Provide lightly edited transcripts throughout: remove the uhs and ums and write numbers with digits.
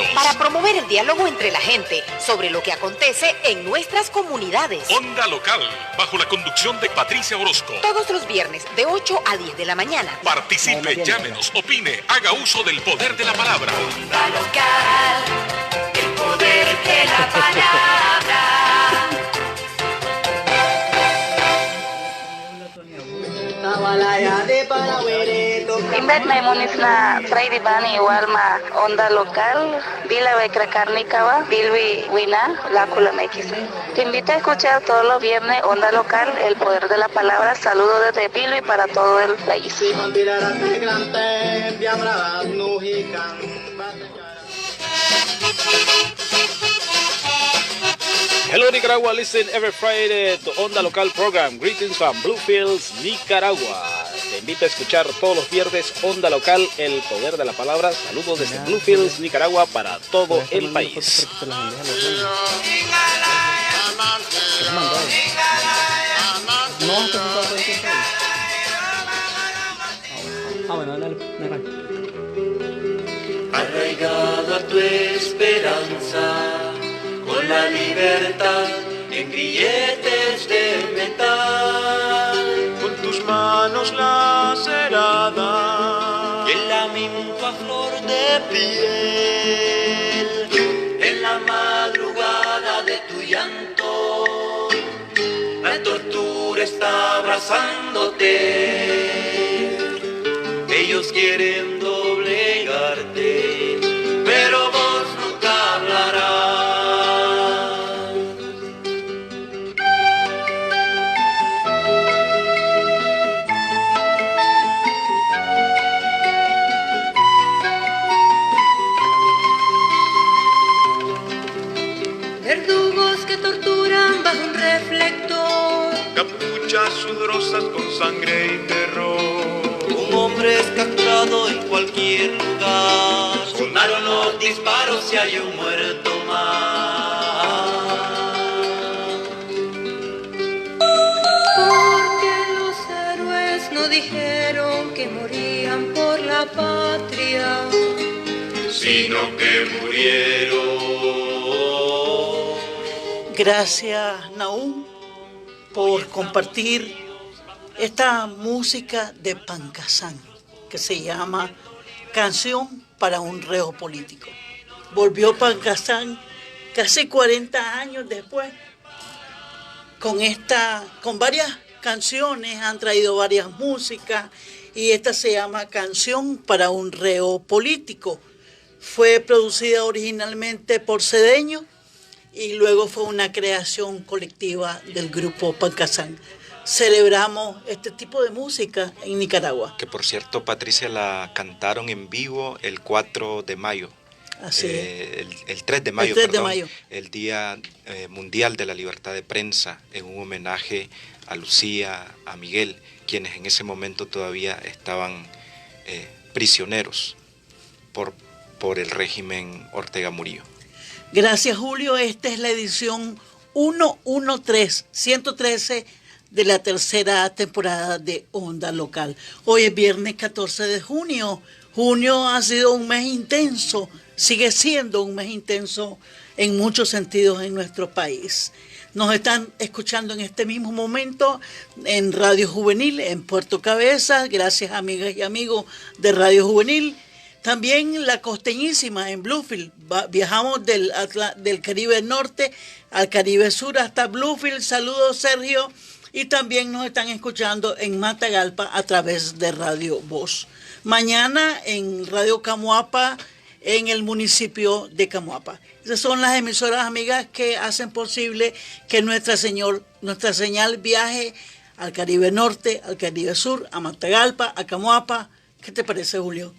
medios. Para promover el diálogo entre la gente sobre lo que acontece en nuestras comunidades. Onda Local, bajo la conducción de Patricia Orozco. Todos los viernes de 8 a 10 de la mañana. Participe, llámenos, opine, haga uso del poder de la palabra. Onda Local, el poder de la palabra. Imbet Maimunisna Friday Bani Walma Onda Local Vila Becracarnicaba Bilvi Wina La Culamequis. Te invito a escuchar todos los viernes Onda Local, el poder de la palabra. Saludos desde Bilvi para todo el país. Hello Nicaragua, listen every Friday to Onda Local program. Greetings from Bluefields, Nicaragua. Te invito a escuchar todos los viernes Onda Local, el poder de la palabra. Saludos desde Bluefields, Nicaragua para todo el país. Arraigado a tu esperanza, con la libertad en grilletes de metal, con tus manos laceradas y el lamento a flor de piel, en la madrugada de tu llanto, la tortura está abrazándote. Ellos quieren doblegarte, pero vos nunca hablarás. Verdugos que torturan bajo un reflector, capuchas sudorosas con sangre y terror. Un hombre es capturado en cualquier lugar. Sonaron los disparos y hay un muerto más. porque los héroes no dijeron que morían por la patria, Sino que murieron. Gracias, Nahum, por compartir esta música de Pancasán, que se llama Canción para un reo político. Volvió Pancasán casi 40 años después, con varias canciones, han traído varias músicas, y esta se llama Canción para un reo político. Fue producida originalmente por Cedeño y luego fue una creación colectiva del grupo Pancasán. Celebramos este tipo de música en Nicaragua. Que por cierto, Patricia, la cantaron en vivo el 4 de mayo. Así el 3 de mayo, el 3 de mayo. El Día Mundial de la Libertad de Prensa, en un homenaje a Lucía, a Miguel, quienes en ese momento todavía estaban prisioneros por el régimen Ortega Murillo. Gracias, Julio. Esta es la edición 113 de la tercera temporada de Onda Local. Hoy es viernes 14 de junio. Junio ha sido un mes intenso, sigue siendo un mes intenso en muchos sentidos en nuestro país. Nos están escuchando en este mismo momento en Radio Juvenil, en Puerto Cabezas. Gracias, amigas y amigos de Radio Juvenil. También La Costeñísima en Bluefield. Viajamos del Caribe Norte al Caribe Sur hasta Bluefield. Saludos, Sergio. Y también nos están escuchando en Matagalpa a través de Radio Voz. Mañana en Radio Camuapa, en el municipio de Camuapa. Esas son las emisoras amigas que hacen posible que nuestra señal viaje al Caribe Norte, al Caribe Sur, a Matagalpa, a Camuapa. ¿Qué te parece, Julio?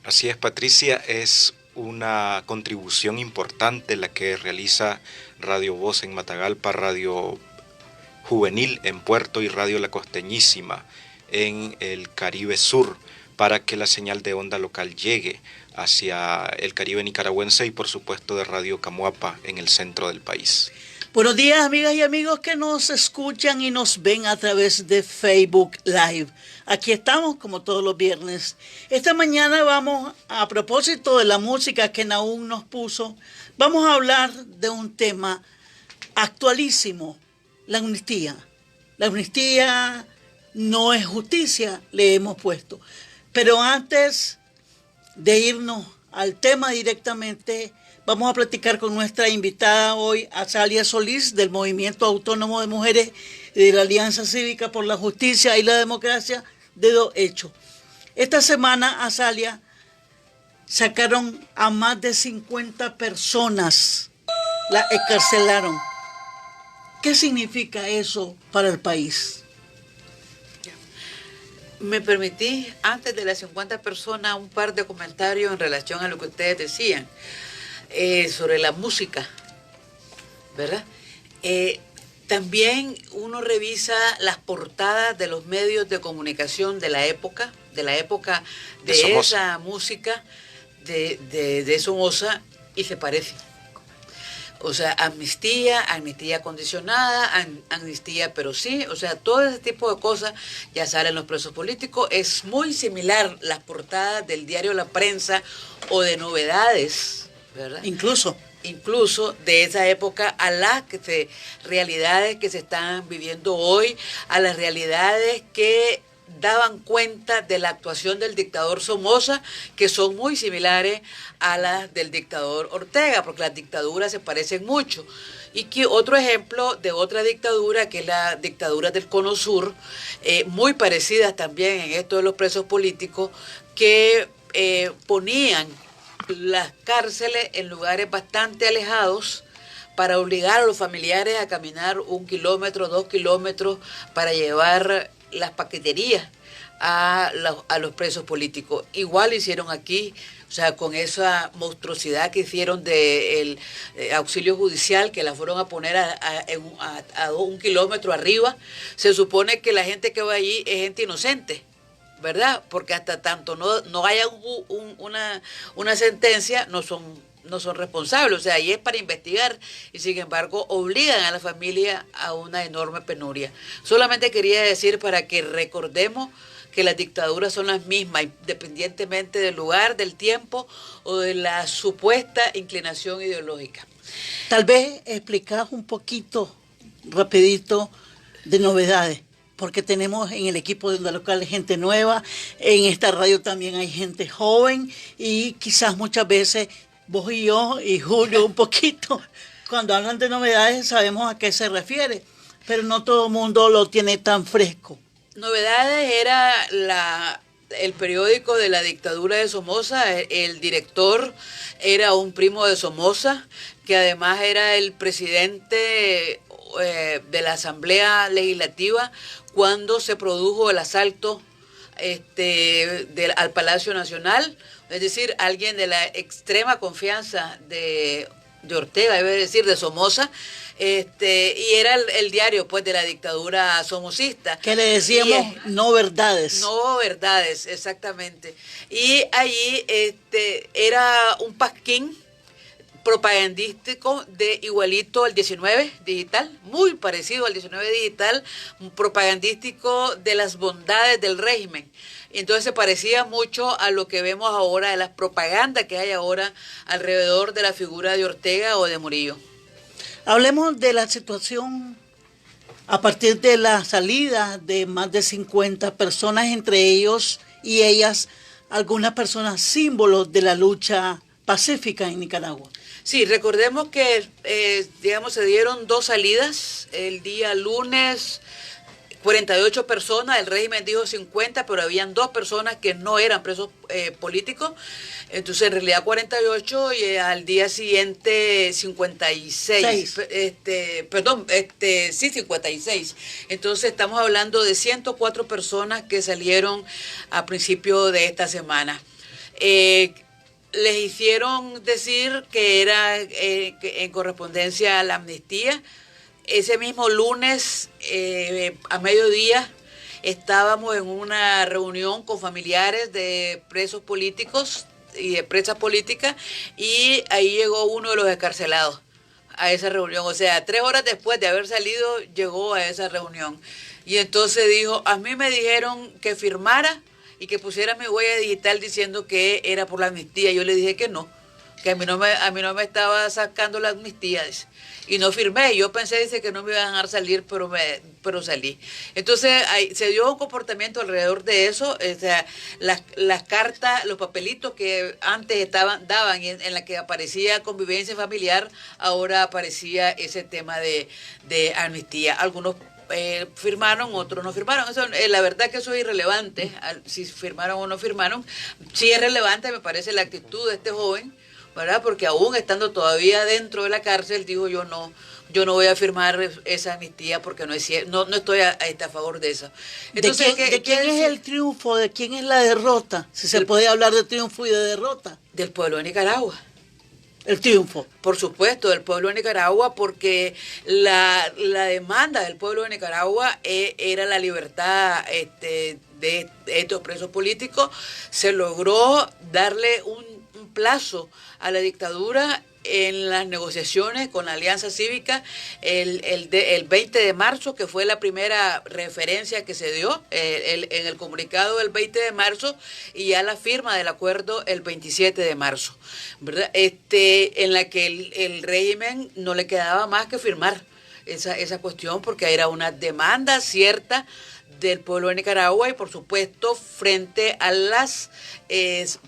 Así es, Patricia, es una contribución importante la que realiza Radio Voz en Matagalpa, Radio Juvenil en Puerto y Radio La Costeñísima en el Caribe Sur, para que la señal de onda local llegue hacia el Caribe nicaragüense y por supuesto de Radio Camuapa en el centro del país. Buenos días, amigas y amigos que nos escuchan y nos ven a través de Facebook Live. Aquí estamos como todos los viernes. Esta mañana vamos, a propósito de la música que Nahum nos puso, vamos a hablar de un tema actualísimo, la amnistía. La amnistía no es justicia, le hemos puesto. Pero antes de irnos al tema directamente, vamos a platicar con nuestra invitada hoy, Azalia Solís, del Movimiento Autónomo de Mujeres y de la Alianza Cívica por la Justicia y la Democracia, Dedo Hecho. Esta semana, Azalia, sacaron a más de 50 personas, la excarcelaron. ¿Qué significa eso para el país? Me permití, antes de las 50 personas, un par de comentarios en relación a lo que ustedes decían. Sobre la música, ¿verdad? También uno revisa las portadas de los medios de comunicación de la época de esa música de Somoza, y se parece. O sea, amnistía condicionada, amnistía pero sí, o sea, todo ese tipo de cosas ya salen los presos políticos. Es muy similar las portadas del diario La Prensa o de Novedades, ¿verdad? Incluso de esa época a las realidades que se están viviendo hoy, a las realidades que daban cuenta de la actuación del dictador Somoza, que son muy similares a las del dictador Ortega, porque las dictaduras se parecen mucho. Y que otro ejemplo de otra dictadura, que es la dictadura del Cono Sur, muy parecidas también en esto de los presos políticos, que ponían las cárceles en lugares bastante alejados para obligar a los familiares a caminar 1 kilómetro, 2 kilómetros para llevar las paqueterías a los presos políticos. Igual hicieron aquí, o sea, con esa monstruosidad que hicieron del auxilio judicial, que la fueron a poner a 1 kilómetro arriba. Se supone que la gente que va allí es gente inocente, ¿verdad? Porque hasta tanto no haya una sentencia, no son responsables. O sea, ahí es para investigar, y sin embargo obligan a la familia a una enorme penuria. Solamente quería decir, para que recordemos que las dictaduras son las mismas, independientemente del lugar, del tiempo o de la supuesta inclinación ideológica. Tal vez explicás un poquito, rapidito, de Novedades, porque tenemos en el equipo de Onda Local gente nueva, en esta radio también hay gente joven, y quizás muchas veces vos y yo y Julio un poquito, cuando hablan de Novedades sabemos a qué se refiere, pero no todo el mundo lo tiene tan fresco. Novedades era el periódico de la dictadura de Somoza. El director era un primo de Somoza, que además era el presidente de la Asamblea Legislativa cuando se produjo el asalto al Palacio Nacional. Es decir, alguien de la extrema confianza de Ortega, debe decir, de Somoza, y era el diario pues de la dictadura somocista. Que le decíamos No Verdades. No Verdades, exactamente. Y allí era un pasquín propagandístico de igualito al 19 digital, muy parecido al 19 digital, propagandístico de las bondades del régimen. Entonces se parecía mucho a lo que vemos ahora, de las propagandas que hay ahora alrededor de la figura de Ortega o de Murillo. Hablemos de la situación a partir de la salida de más de 50 personas, entre ellos y ellas, algunas personas símbolos de la lucha pacífica en Nicaragua. Sí, recordemos que, se dieron 2 salidas. El día lunes, 48 personas, el régimen dijo 50, pero habían 2 personas que no eran presos políticos. Entonces, en realidad 48, y al día siguiente 56. 56. Entonces, estamos hablando de 104 personas que salieron a principio de esta semana. Les hicieron decir que era en correspondencia a la amnistía. Ese mismo lunes, a mediodía, estábamos en una reunión con familiares de presos políticos y de presas políticas, y ahí llegó uno de los excarcelados a esa reunión. O sea, 3 horas después de haber salido, llegó a esa reunión. Y entonces dijo, a mí me dijeron que firmara y que pusiera mi huella digital diciendo que era por la amnistía. Yo le dije que no, que a mí no me estaba sacando la amnistía. Dice. Y no firmé. Yo pensé, dice, que no me iban a dejar salir, pero salí. Entonces se dio un comportamiento alrededor de eso. O sea, las cartas, los papelitos que antes daban en la que aparecía convivencia familiar, ahora aparecía ese tema de amnistía. Algunos firmaron, otros no firmaron. Eso, la verdad que eso es irrelevante, si firmaron o no firmaron. Sí es relevante, me parece, la actitud de este joven, ¿verdad? Porque aún estando todavía dentro de la cárcel, dijo, yo no voy a firmar esa amnistía porque no es cierto, no estoy a favor de eso. Entonces, ¿De quién es el triunfo? ¿De quién es la derrota? Si se puede hablar de triunfo y de derrota. Del pueblo de Nicaragua. El triunfo. Por supuesto, del pueblo de Nicaragua, porque la demanda del pueblo de Nicaragua era la libertad de estos presos políticos. Se logró darle un plazo a la dictadura en las negociaciones con la Alianza Cívica el 20 de marzo, que fue la primera referencia que se dio en el comunicado del 20 de marzo, y ya la firma del acuerdo el 27 de marzo, ¿verdad? En la que el régimen no le quedaba más que firmar esa cuestión, porque era una demanda cierta del pueblo de Nicaragua y, por supuesto, frente a las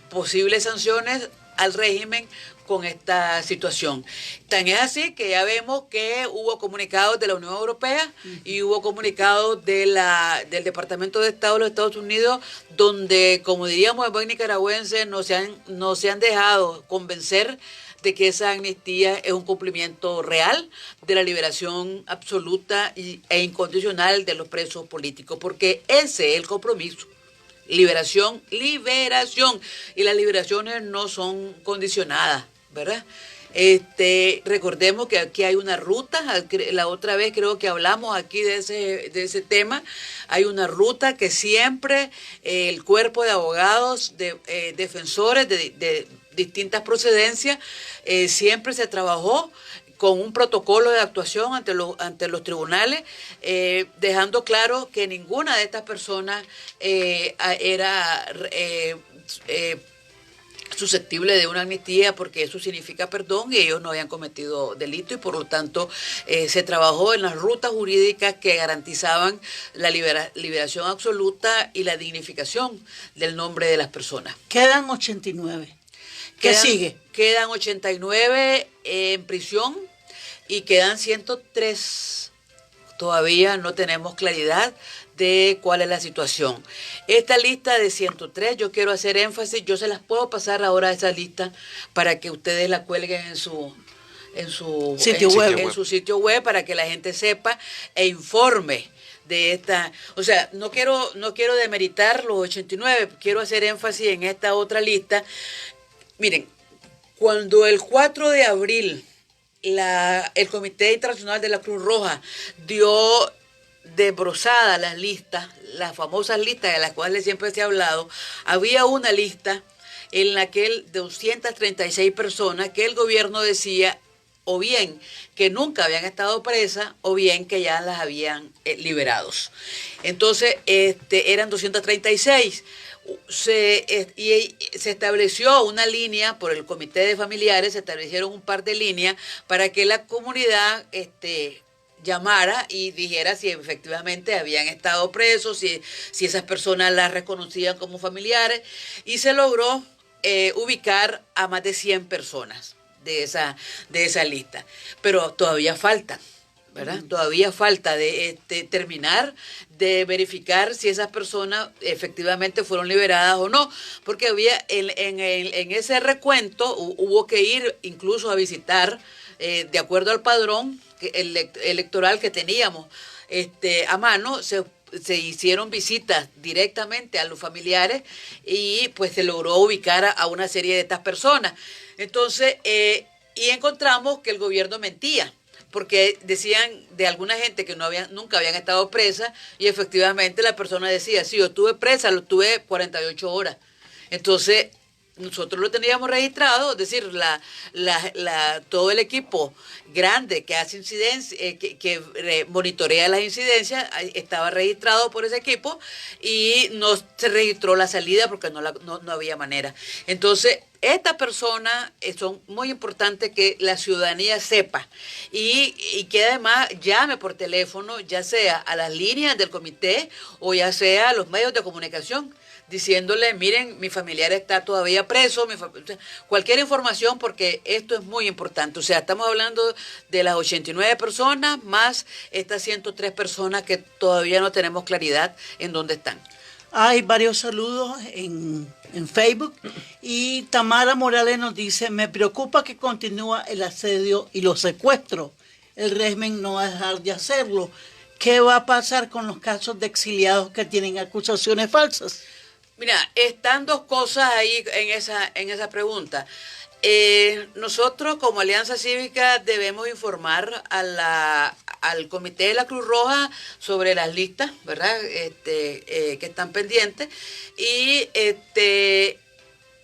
posibles sanciones al régimen con esta situación. Tan es así que ya vemos que hubo comunicados de la Unión Europea y hubo comunicados del Departamento de Estado de los Estados Unidos, donde, como diríamos en buen nicaragüense, no se han dejado convencer de que esa amnistía es un cumplimiento real de la liberación absoluta e incondicional de los presos políticos, porque ese es el compromiso. Liberación. Y las liberaciones no son condicionadas, ¿verdad? Recordemos que aquí hay una ruta, la otra vez creo que hablamos aquí de ese tema, hay una ruta que siempre el cuerpo de abogados, defensores de distintas procedencias, siempre se trabajó con un protocolo de actuación ante los tribunales, dejando claro que ninguna de estas personas era susceptible de una amnistía, porque eso significa perdón y ellos no habían cometido delito, y por lo tanto se trabajó en las rutas jurídicas que garantizaban la liberación absoluta y la dignificación del nombre de las personas. Quedan 89. ¿Qué sigue? Quedan 89 en prisión y quedan 103. Todavía no tenemos claridad de cuál es la situación. Esta lista de 103, yo quiero hacer énfasis, yo se las puedo pasar ahora esa lista para que ustedes la cuelguen en su sitio web para que la gente sepa e informe de esta. O sea, no quiero demeritar los 89, quiero hacer énfasis en esta otra lista. Miren, cuando el 4 de abril el Comité Internacional de la Cruz Roja dio desbrozada las listas, las famosas listas de las cuales siempre se ha hablado, había una lista en la que 236 personas que el gobierno decía o bien que nunca habían estado presas o bien que ya las habían liberados. Entonces, eran 236. Se estableció una línea por el comité de familiares, se establecieron un par de líneas para que la comunidad llamara y dijera si efectivamente habían estado presos, si esas personas las reconocían como familiares, y se logró ubicar a más de 100 personas de esa lista. Pero todavía faltan, ¿verdad? Todavía falta de terminar de verificar si esas personas efectivamente fueron liberadas o no, porque había en ese recuento hubo que ir incluso a visitar, de acuerdo al padrón electoral que teníamos a mano, se hicieron visitas directamente a los familiares y pues se logró ubicar a una serie de estas personas. Entonces, y encontramos que el gobierno mentía, porque decían de alguna gente que nunca habían estado presas, y efectivamente la persona decía, sí, yo estuve presa, lo tuve 48 horas. Entonces, nosotros lo teníamos registrado, es decir, todo el equipo grande que hace incidencia, que monitorea las incidencias, estaba registrado por ese equipo y no se registró la salida porque no había manera. Entonces, estas personas son muy importantes que la ciudadanía sepa y que además llame por teléfono, ya sea a las líneas del comité o ya sea a los medios de comunicación, diciéndole, miren, mi familiar está todavía preso, cualquier información, porque esto es muy importante. O sea, estamos hablando de las 89 personas más estas 103 personas que todavía no tenemos claridad en dónde están. Hay varios saludos en Facebook y Tamara Morales nos dice, me preocupa que continúa el asedio y los secuestros. El régimen no va a dejar de hacerlo. ¿Qué va a pasar con los casos de exiliados que tienen acusaciones falsas? Mira, están dos cosas ahí en esa pregunta. Nosotros como Alianza Cívica debemos informar al Comité de la Cruz Roja sobre las listas, ¿verdad? Que están pendientes y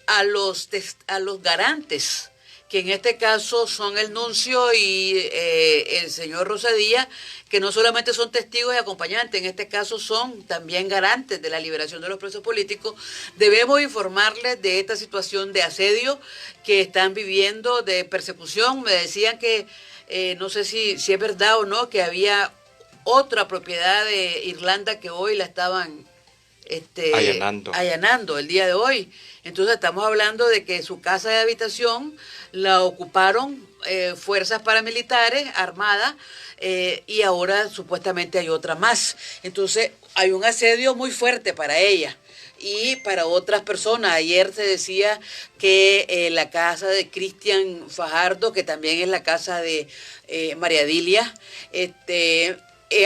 a los garantes, que en este caso son el nuncio y el señor Rosadía, que no solamente son testigos y acompañantes, en este caso son también garantes de la liberación de los presos políticos. Debemos informarles de esta situación de asedio que están viviendo, de persecución. Me decían que, no sé si es verdad o no, que había otra propiedad de Irlanda que hoy la estaban allanando el día de hoy. Entonces estamos hablando de que su casa de habitación la ocuparon fuerzas paramilitares armadas y ahora supuestamente hay otra más. Entonces hay un asedio muy fuerte para ella y para otras personas. Ayer se decía que la casa de Cristian Fajardo, que también es la casa de María Dilia,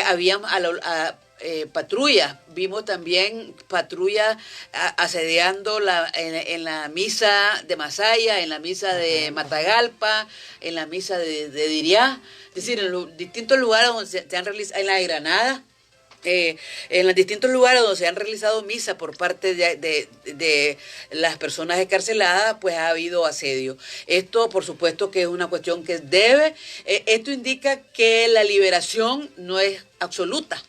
había patrulla. Vimos también patrulla asediando en la misa de Masaya, en la misa de Matagalpa, en la misa de Diriá, es decir, en los distintos lugares donde se han realizado, en la de Granada, en los distintos lugares donde se han realizado misas por parte de las personas encarceladas, pues ha habido asedio. Esto, por supuesto, que es una cuestión que esto indica que la liberación no es absoluta,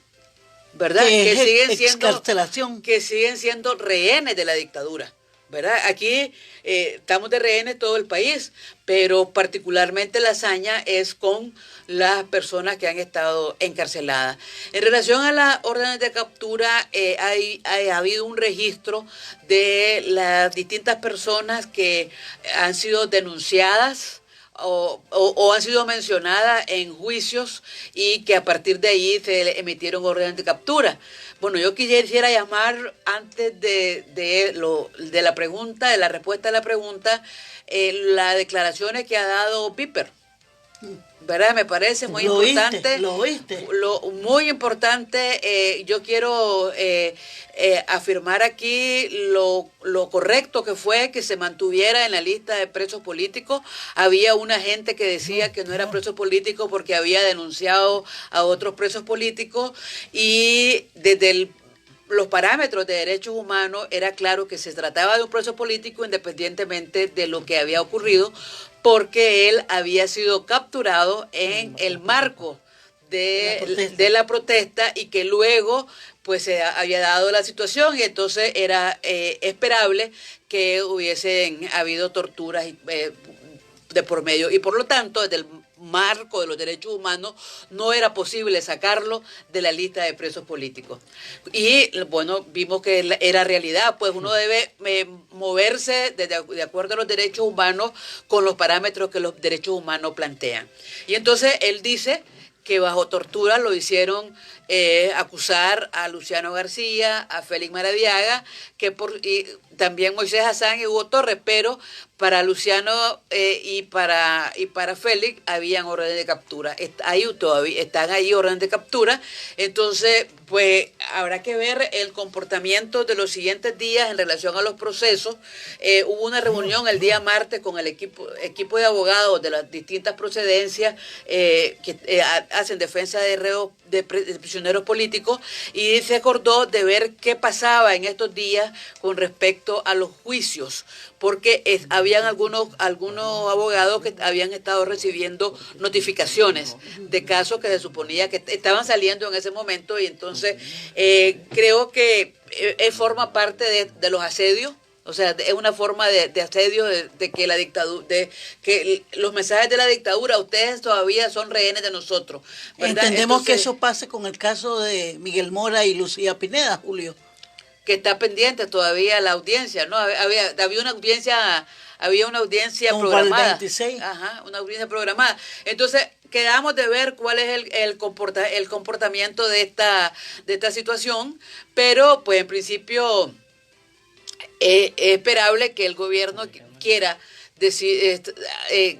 ¿verdad? Que siguen siendo rehenes de la dictadura, ¿verdad? Aquí estamos de rehenes todo el país, pero particularmente la hazaña es con las personas que han estado encarceladas. En relación a las órdenes de captura, ha habido un registro de las distintas personas que han sido denunciadas o han sido mencionadas en juicios y que a partir de ahí se emitieron órdenes de captura. Bueno, yo quisiera llamar antes de la pregunta, de la respuesta a la pregunta, las declaraciones que ha dado Piper, ¿verdad? Me parece muy importante. Lo oíste. Muy importante. Yo quiero afirmar aquí lo correcto que fue que se mantuviera en la lista de presos políticos. Había una gente que decía que no era preso político porque había denunciado a otros presos políticos y desde los parámetros de derechos humanos era claro que se trataba de un preso político independientemente de lo que había ocurrido, porque él había sido capturado en el marco de la protesta y que luego pues se había dado la situación y entonces era esperable que hubiesen habido torturas de por medio y por lo tanto desde el marco de los derechos humanos no era posible sacarlo de la lista de presos políticos. Y bueno, vimos que era realidad, pues uno debe moverse de acuerdo a los derechos humanos con los parámetros que los derechos humanos plantean. Y entonces él dice que bajo tortura lo hicieron acusar a Luciano García, a Félix Maradiaga, y también Moisés Hassan y Hugo Torres, pero para Luciano y para Félix habían órdenes de captura. Están ahí órdenes de captura. Entonces, pues habrá que ver el comportamiento de los siguientes días en relación a los procesos. Hubo una reunión el día martes con el equipo de abogados de las distintas procedencias que hacen defensa de prisioneros políticos y se acordó de ver qué pasaba en estos días con respecto respecto a los juicios, porque habían algunos abogados que habían estado recibiendo notificaciones de casos que se suponía que estaban saliendo en ese momento, y entonces creo que forma parte de los asedios. O sea, es una forma de asedio de que la dictadura, de que los mensajes de la dictadura, ustedes todavía son rehenes de nosotros, ¿verdad? Entendemos Entonces, que eso pase con el caso de Miguel Mora y Lucía Pineda, Julio. Que está pendiente todavía la audiencia, ¿no? Había una audiencia Como programada. para el 26. Ajá, una audiencia programada. Entonces, quedamos de ver cuál es el comportamiento de esta situación, pero pues en principio es esperable que el gobierno quiera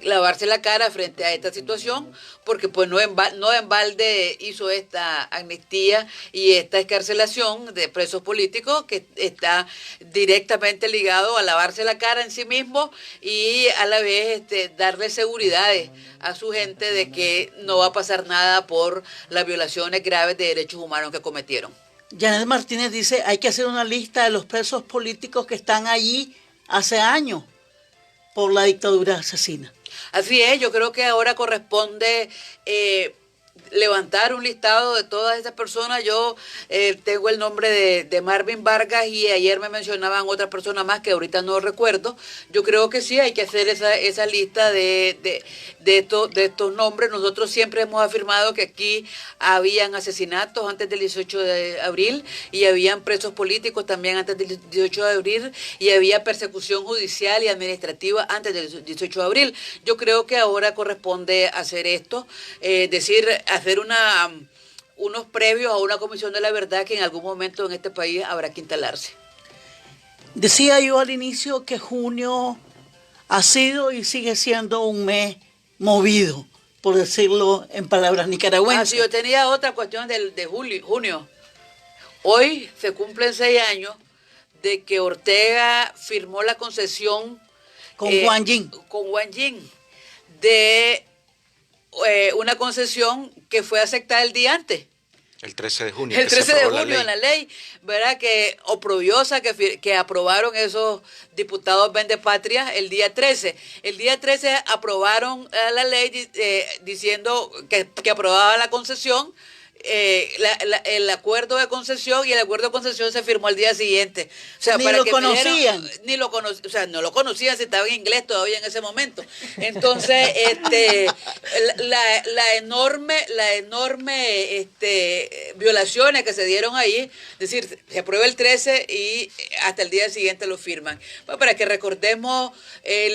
lavarse la cara frente a esta situación, porque pues no en balde hizo esta amnistía y esta excarcelación de presos políticos, que está directamente ligado a lavarse la cara en sí mismo y a la vez darle seguridades a su gente de que no va a pasar nada por las violaciones graves de derechos humanos que cometieron. Janet Martínez dice, hay que hacer una lista de los presos políticos que están allí hace años por la dictadura asesina. Así es, yo creo que ahora corresponde levantar un listado de todas esas personas. Yo tengo el nombre de Marvin Vargas, y ayer me mencionaban otra persona más que ahorita no recuerdo. Yo creo que sí hay que hacer esa lista de estos nombres. Nosotros siempre hemos afirmado que aquí habían asesinatos antes del 18 de abril y habían presos políticos también antes del 18 de abril y había persecución judicial y administrativa antes del 18 de abril. Yo creo que ahora corresponde hacer esto, hacer unos previos a una comisión de la verdad que en algún momento en este país habrá que instalarse. Decía yo al inicio que junio ha sido y sigue siendo un mes movido, por decirlo en palabras nicaragüenses. Sí, yo tenía otra cuestión de junio. Hoy se cumplen 6 años de que Ortega firmó la concesión con Juan Yin de una concesión que fue aceptada el día antes. El 13 de junio. El 13 de junio en la ley, ¿verdad? Oprobiosa que aprobaron esos diputados Vendepatria el día 13. El día 13 aprobaron la ley diciendo que aprobaba la concesión. El acuerdo de concesión, y el acuerdo de concesión se firmó al día siguiente. O sea, ni lo conocían. O sea, no lo conocían si estaba en inglés todavía en ese momento. Entonces, la enorme violaciones que se dieron ahí, es decir, se aprueba el 13 y hasta el día siguiente lo firman. Bueno, para que recordemos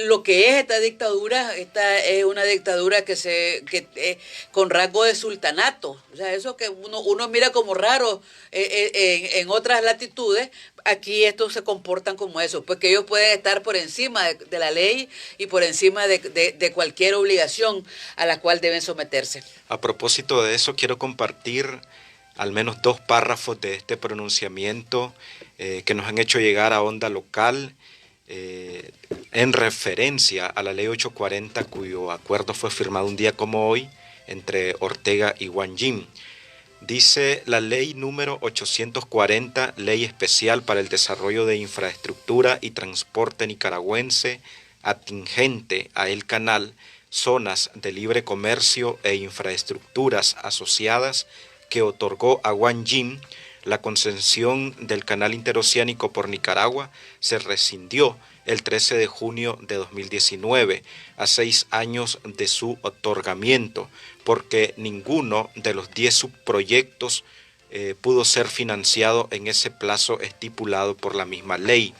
lo que es esta dictadura. Esta es una dictadura que con rasgo de sultanato. O sea, eso que uno mira como raro en otras latitudes, aquí estos se comportan como eso, porque ellos pueden estar por encima de la ley y por encima de cualquier obligación a la cual deben someterse. A propósito de eso, quiero compartir al menos 2 párrafos de este pronunciamiento que nos han hecho llegar a Onda Local, en referencia a la ley 840, cuyo acuerdo fue firmado un día como hoy entre Ortega y Juan Yin. Dice la ley número 840, ley especial para el desarrollo de infraestructura y transporte nicaragüense atingente a el canal, zonas de libre comercio e infraestructuras asociadas, que otorgó a Juan Yin la concesión del canal interoceánico por Nicaragua, se rescindió el 13 de junio de 2019, a 6 años de su otorgamiento, porque ninguno de los 10 subproyectos pudo ser financiado en ese plazo estipulado por la misma ley.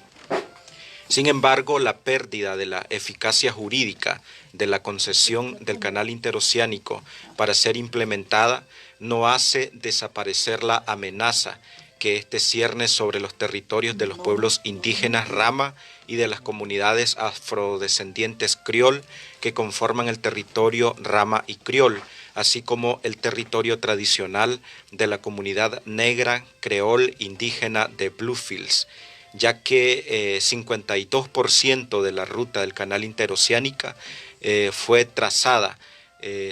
Sin embargo, la pérdida de la eficacia jurídica de la concesión del canal interoceánico para ser implementada no hace desaparecer la amenaza que este cierne sobre los territorios de los pueblos indígenas Rama y de las comunidades afrodescendientes Criol que conforman el territorio Rama y Criol, así como el territorio tradicional de la comunidad negra creol indígena de Bluefields, ya que 52% de la ruta del canal interoceánica fue trazada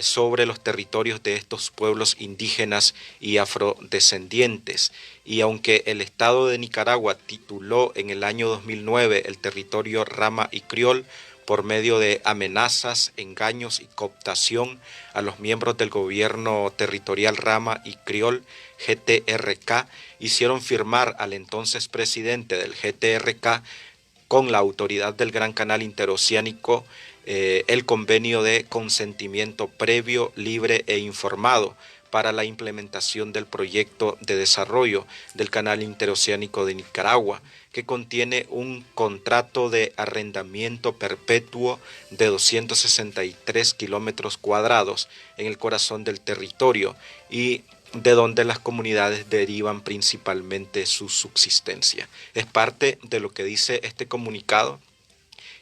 sobre los territorios de estos pueblos indígenas y afrodescendientes. Y aunque el Estado de Nicaragua tituló en el año 2009 el territorio Rama y Criol por medio de amenazas, engaños y cooptación a los miembros del gobierno territorial Rama y Criol, GTRK, hicieron firmar al entonces presidente del GTRK con la autoridad del Gran Canal Interoceánico el convenio de consentimiento previo, libre e informado para la implementación del proyecto de desarrollo del Canal Interoceánico de Nicaragua, que contiene un contrato de arrendamiento perpetuo de 263 kilómetros cuadrados en el corazón del territorio y de donde las comunidades derivan principalmente su subsistencia. Es parte de lo que dice este comunicado,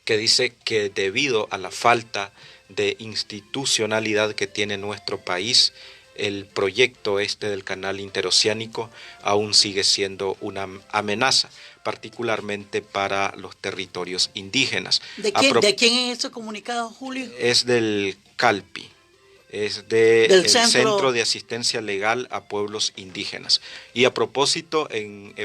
que dice que debido a la falta de institucionalidad que tiene nuestro país, el proyecto del canal interoceánico aún sigue siendo una amenaza, particularmente para los territorios indígenas. ¿De quién es ese comunicado, Julio? Es del CALPI. Es del Centro de Asistencia Legal a Pueblos Indígenas. Y a propósito,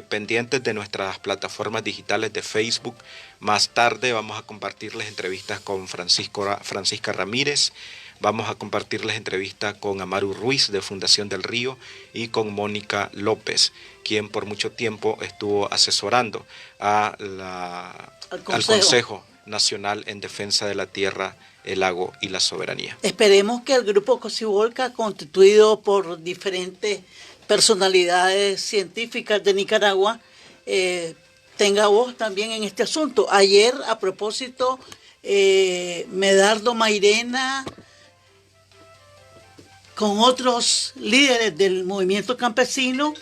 pendientes de nuestras plataformas digitales de Facebook, más tarde vamos a compartirles entrevistas con Francisca Ramírez, vamos a compartirles entrevistas con Amaru Ruiz de Fundación del Río y con Mónica López, quien por mucho tiempo estuvo asesorando al Consejo Nacional en Defensa de la Tierra, el Lago y la Soberanía. Esperemos que el grupo Cocibolca, constituido por diferentes personalidades científicas de Nicaragua, tenga voz también en este asunto. Ayer, a propósito, Medardo Mairena, con otros líderes del movimiento campesino,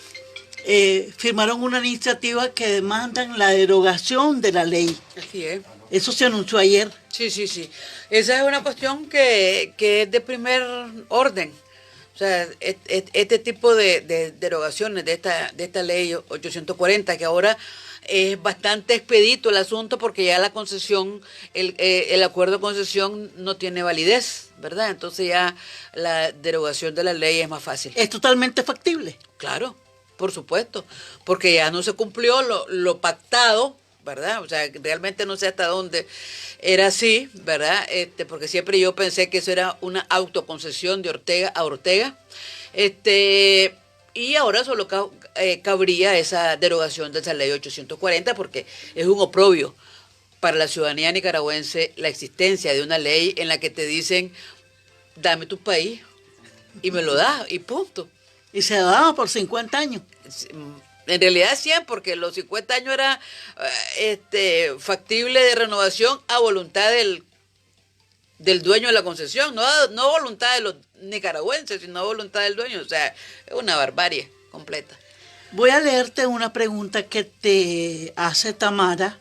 firmaron una iniciativa que demandan la derogación de la ley. Así es. Eso se anunció ayer. Sí. Esa es una cuestión que es de primer orden. O sea, este tipo de derogaciones de esta ley 840, que ahora es bastante expedito el asunto porque ya la concesión, el acuerdo de concesión no tiene validez, ¿verdad? Entonces ya la derogación de la ley es más fácil. ¿Es totalmente factible? Claro, por supuesto, porque ya no se cumplió lo pactado, ¿verdad? O sea, realmente no sé hasta dónde era así, ¿verdad? Porque siempre yo pensé que eso era una autoconcesión de Ortega a Ortega. Y ahora solo cabría esa derogación de esa ley 840 porque es un oprobio para la ciudadanía nicaragüense la existencia de una ley en la que te dicen, dame tu país y me lo das y punto. Y se daba por 50 años. En realidad 100, porque los 50 años era factible de renovación a voluntad del dueño de la concesión, no voluntad de los nicaragüenses, sino voluntad del dueño. O sea, es una barbarie completa. Voy a leerte una pregunta que te hace Tamara,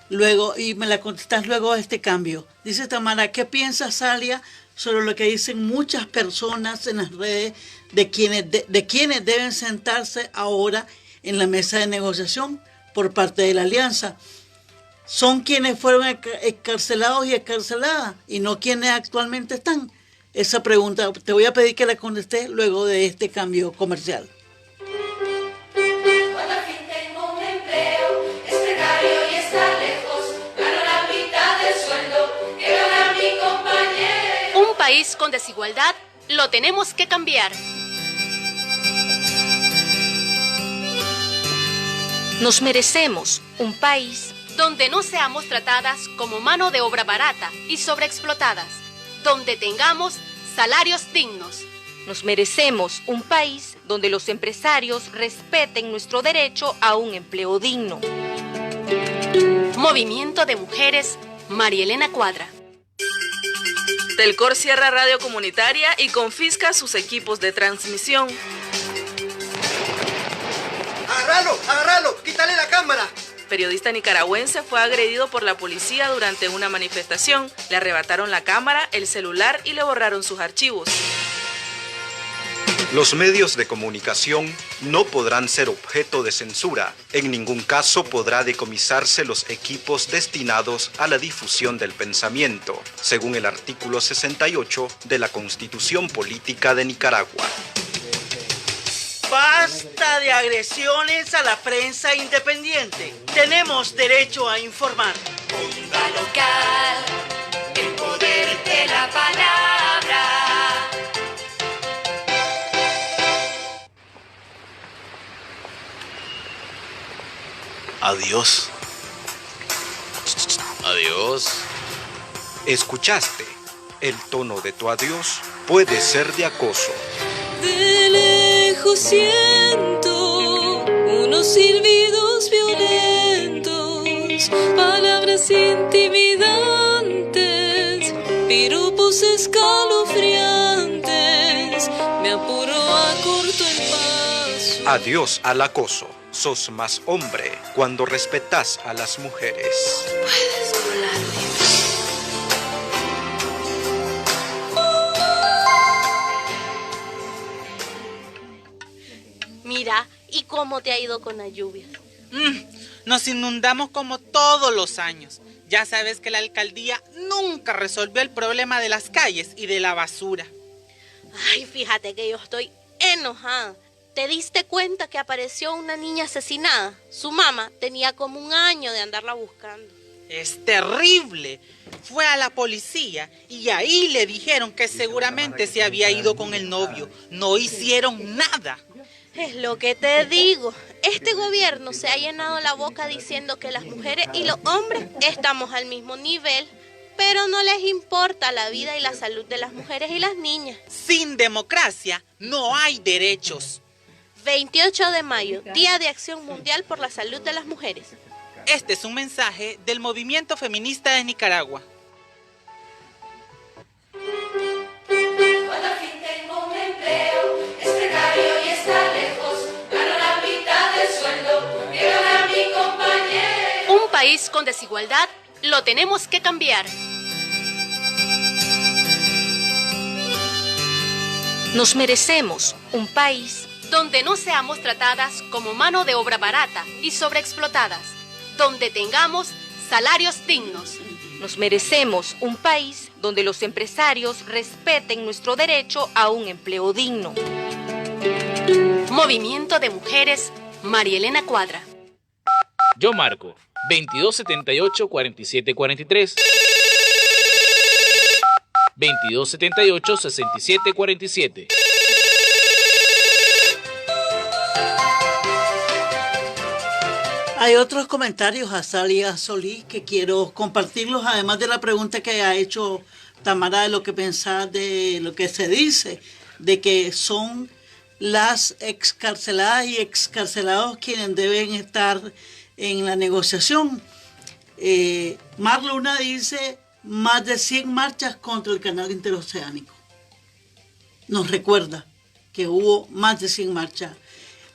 luego, y me la contestas luego de este cambio. Dice Tamara, ¿qué piensas, Salia, sobre lo que dicen muchas personas en las redes de quienes deben sentarse ahora en la mesa de negociación por parte de la alianza? Son quienes fueron encarcelados y encarceladas y no quienes actualmente están. Esa pregunta te voy a pedir que la contestes luego de este cambio comercial. Cuando al fin tengo un empleo, es precario y está lejos, gano la mitad del sueldo que gana mi compañero. Un país con desigualdad lo tenemos que cambiar. Nos merecemos un país donde no seamos tratadas como mano de obra barata y sobreexplotadas, donde tengamos salarios dignos. Nos merecemos un país donde los empresarios respeten nuestro derecho a un empleo digno. Movimiento de Mujeres, María Elena Cuadra. Telcor cierra radio comunitaria y confisca sus equipos de transmisión. ¡Agárralo! ¡Quítale la cámara! Periodista nicaragüense fue agredido por la policía durante una manifestación. Le arrebataron la cámara, el celular y le borraron sus archivos. Los medios de comunicación no podrán ser objeto de censura. En ningún caso podrá decomisarse los equipos destinados a la difusión del pensamiento, según el artículo 68 de la Constitución Política de Nicaragua. Basta de agresiones a la prensa independiente. Tenemos derecho a informar. Onda local, el poder de la palabra. Adiós. Adiós. ¿Escuchaste? El tono de tu adiós puede ser de acoso. De lejos siento unos silbidos violentos, palabras intimidantes, piropos escalofriantes, me apuro a corto el paso. Adiós al acoso. Sos más hombre cuando respetas a las mujeres. Puedes volar. Mira, ¿y cómo te ha ido con la lluvia? Nos inundamos como todos los años. Ya sabes que la alcaldía nunca resolvió el problema de las calles y de la basura. Ay, fíjate que yo estoy enojada. ¿Te diste cuenta que apareció una niña asesinada? Su mamá tenía como un año de andarla buscando. Es terrible. Fue a la policía y ahí le dijeron que seguramente se había ido con el novio. No hicieron nada. Es lo que te digo. Este gobierno se ha llenado la boca diciendo que las mujeres y los hombres estamos al mismo nivel, pero no les importa la vida y la salud de las mujeres y las niñas. Sin democracia no hay derechos. 28 de mayo, Día de Acción Mundial por la Salud de las Mujeres. Este es un mensaje del Movimiento Feminista de Nicaragua. Cuando al fin tengo un empleo, es precario y está lejos, gano la mitad del sueldo que gana mi compañero. Un país con desigualdad lo tenemos que cambiar. Nos merecemos un país donde no seamos tratadas como mano de obra barata y sobreexplotadas, donde tengamos salarios dignos. Nos merecemos un país donde los empresarios respeten nuestro derecho a un empleo digno. Movimiento de Mujeres, María Elena Cuadra. Yo marco 2278-4743. 2278-6747. Hay otros comentarios a Salia Solís que quiero compartirlos, además de la pregunta que ha hecho Tamara de lo que pensás de lo que se dice, de que son las excarceladas y excarcelados quienes deben estar en la negociación. Mar Luna dice más de 100 marchas contra el canal interoceánico. Nos recuerda que hubo más de 100 marchas.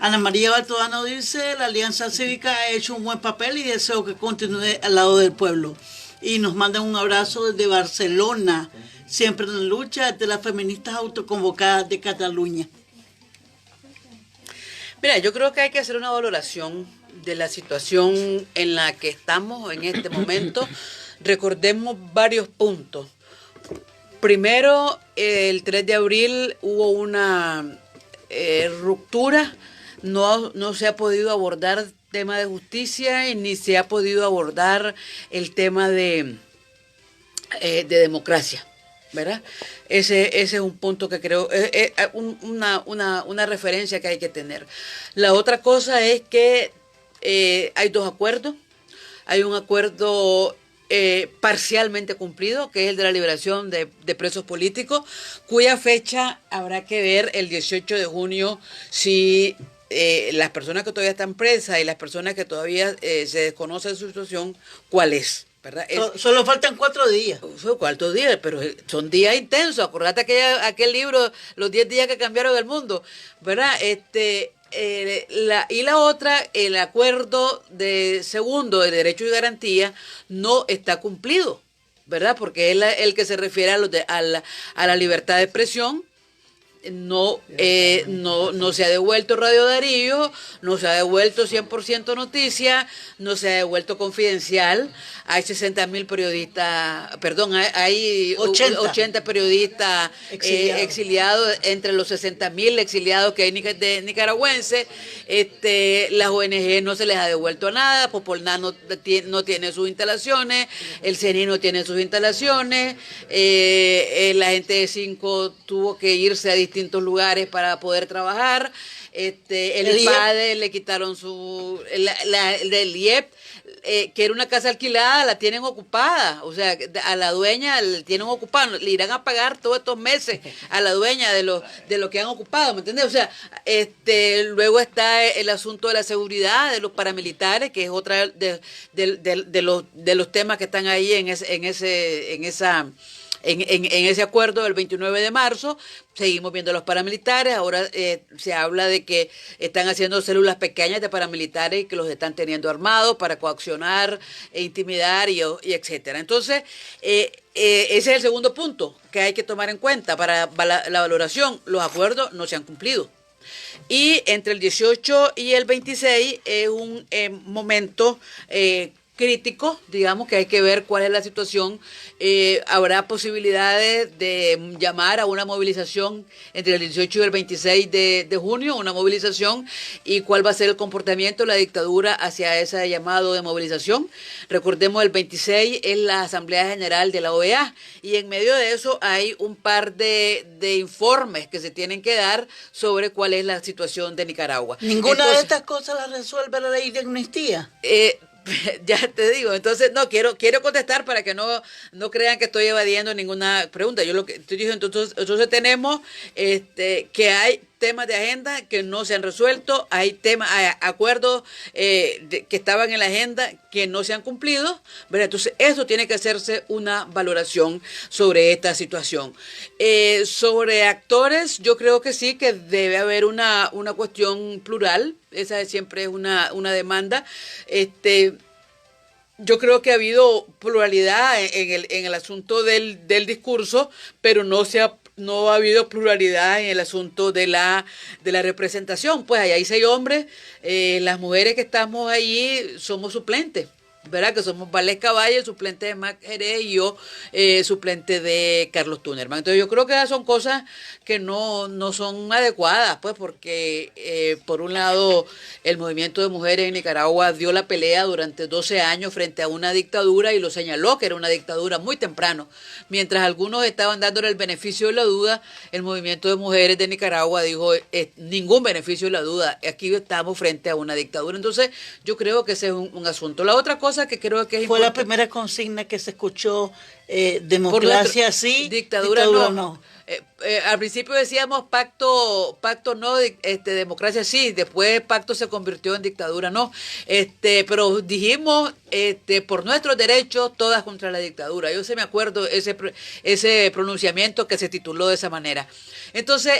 Ana María Baltodano dice, la Alianza Cívica ha hecho un buen papel y deseo que continúe al lado del pueblo. Y nos manda un abrazo desde Barcelona, siempre en la lucha de las feministas autoconvocadas de Cataluña. Mira, yo creo que hay que hacer una valoración de la situación en la que estamos en este momento. Recordemos varios puntos. Primero, el 3 de abril hubo una ruptura. No se ha podido abordar el tema de justicia y ni se ha podido abordar el tema de democracia, ¿verdad? Ese es un punto que creo, una referencia que hay que tener. La otra cosa es que hay dos acuerdos. Hay un acuerdo parcialmente cumplido, que es el de la liberación de presos políticos, cuya fecha habrá que ver el 18 de junio si las personas que todavía están presas y las personas que todavía se desconoce su situación, ¿cuál es? ¿Verdad? Solo faltan 4 días. Son 4 días, pero son días intensos. Acordate aquel libro, Los 10 días que cambiaron el mundo, ¿verdad? Y la otra, el acuerdo segundo de derecho y garantía no está cumplido, ¿verdad? Porque es el que se refiere a la libertad de expresión, no se ha devuelto Radio Darío, no se ha devuelto 100% Noticia, no se ha devuelto Confidencial. Hay 60.000 periodistas, perdón, hay 80 periodistas exiliados entre los 60.000 exiliados que hay de nicaragüenses. Las ONG no se les ha devuelto nada, Popolná no tiene sus instalaciones, el CENI no tiene sus instalaciones, la gente de 5 tuvo que irse a distintos lugares para poder trabajar. El PADE le quitaron el IEP, que era una casa alquilada, la tienen ocupada, o sea, a la dueña la tienen ocupada, le irán a pagar todos estos meses a la dueña de lo que han ocupado, ¿me entiendes? O sea, luego está el asunto de la seguridad de los paramilitares, que es otra de los temas que están ahí en ese acuerdo del 29 de marzo. Seguimos viendo a los paramilitares, ahora se habla de que están haciendo células pequeñas de paramilitares que los están teniendo armados para coaccionar e intimidar y etcétera. Entonces, ese es el segundo punto que hay que tomar en cuenta para la valoración. Los acuerdos no se han cumplido. Y entre el 18 y el 26 es un momento crítico, digamos, que hay que ver cuál es la situación. Habrá posibilidades de llamar a una movilización entre el 18 y el 26 de junio, una movilización, y cuál va a ser el comportamiento de la dictadura hacia ese llamado de movilización. Recordemos, el 26 es la Asamblea General de la OEA, y en medio de eso hay un par de informes que se tienen que dar sobre cuál es la situación de Nicaragua. ¿Ninguna de estas cosas la resuelve la ley de amnistía? Ya te digo, entonces no quiero contestar para que no crean que estoy evadiendo ninguna pregunta. Yo lo que estoy diciendo, entonces tenemos que hay temas de agenda que no se han resuelto, hay acuerdos que estaban en la agenda que no se han cumplido, ¿verdad? Entonces eso tiene que hacerse una valoración sobre esta situación. Sobre actores, yo creo que sí, que debe haber una cuestión plural. Esa siempre es una demanda. Yo creo que ha habido pluralidad en el asunto del discurso, pero no ha habido pluralidad en el asunto de la representación. Pues ahí hay 6 hombres, las mujeres que estamos ahí somos suplentes, ¿verdad? Que somos Valés Caballo, suplente de Mac Jerez, y yo suplente de Carlos Tunerman. Entonces yo creo que esas son cosas que no son adecuadas, pues, porque por un lado el movimiento de mujeres en Nicaragua dio la pelea durante 12 años frente a una dictadura y lo señaló que era una dictadura muy temprano. Mientras algunos estaban dándole el beneficio de la duda, el movimiento de mujeres de Nicaragua dijo ningún beneficio de la duda, aquí estamos frente a una dictadura. Entonces yo creo que ese es un asunto. La otra cosa que creo que es fue la primera consigna que se escuchó, democracia sí, dictadura no. Al principio decíamos pacto no, democracia sí, después pacto se convirtió en dictadura no, pero dijimos por nuestros derechos todas contra la dictadura. Yo me acuerdo ese pronunciamiento que se tituló de esa manera. Entonces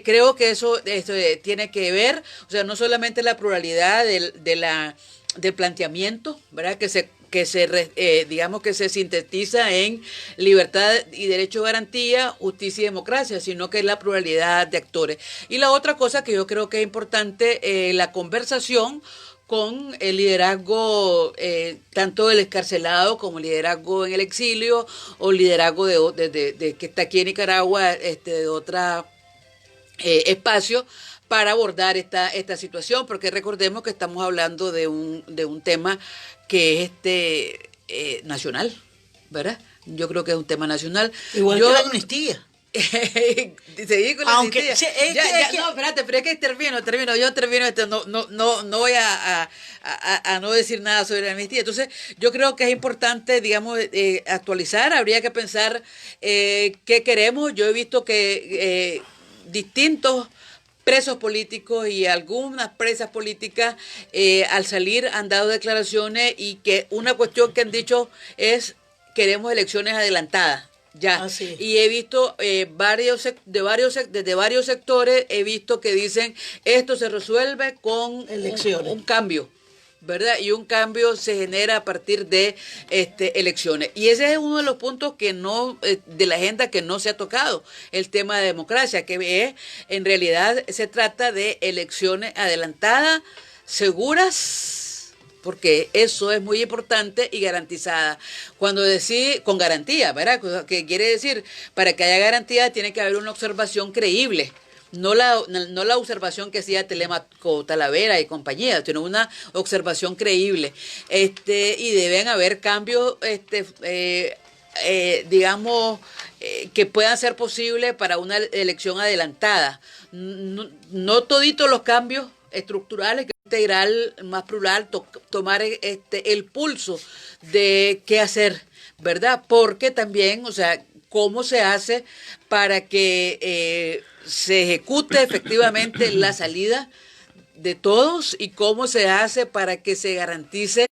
creo que eso tiene que ver, o sea, no solamente la pluralidad del planteamiento, ¿verdad? Digamos que se sintetiza en libertad y derecho, garantía, justicia y democracia, sino que es la pluralidad de actores. Y la otra cosa que yo creo que es importante, la conversación con el liderazgo tanto del excarcelado como el liderazgo en el exilio o liderazgo de que está aquí en Nicaragua, de otra espacio, para abordar esta situación, porque recordemos que estamos hablando de un tema que es nacional, ¿verdad? Yo creo que es un tema nacional. Igual que la amnistía. Seguí con la amnistía. No, espérate, pero es que termino, no voy a no decir nada sobre la amnistía. Entonces, yo creo que es importante, digamos, actualizar, habría que pensar qué queremos. Yo he visto que distintos presos políticos y algunas presas políticas al salir han dado declaraciones, y que una cuestión que han dicho es queremos elecciones adelantadas ya. Y he visto desde varios sectores he visto que dicen esto se resuelve con un cambio. ¿verdad? Y un cambio se genera a partir de elecciones. Y ese es uno de los puntos que no, de la agenda que no se ha tocado, el tema de democracia, que es, en realidad se trata de elecciones adelantadas, seguras, porque eso es muy importante, y garantizada. Cuando decís con garantía, ¿verdad? Que quiere decir, para que haya garantía tiene que haber una observación creíble. No la observación que hacía Telemaco, Talavera y compañía, sino una observación creíble. Y deben haber cambios, digamos, que puedan ser posibles para una elección adelantada. No toditos los cambios estructurales, que integral, más plural, tomar el pulso de qué hacer, ¿verdad? Porque también, o sea, cómo se hace para que se ejecute efectivamente la salida de todos, y cómo se hace para que se garantice,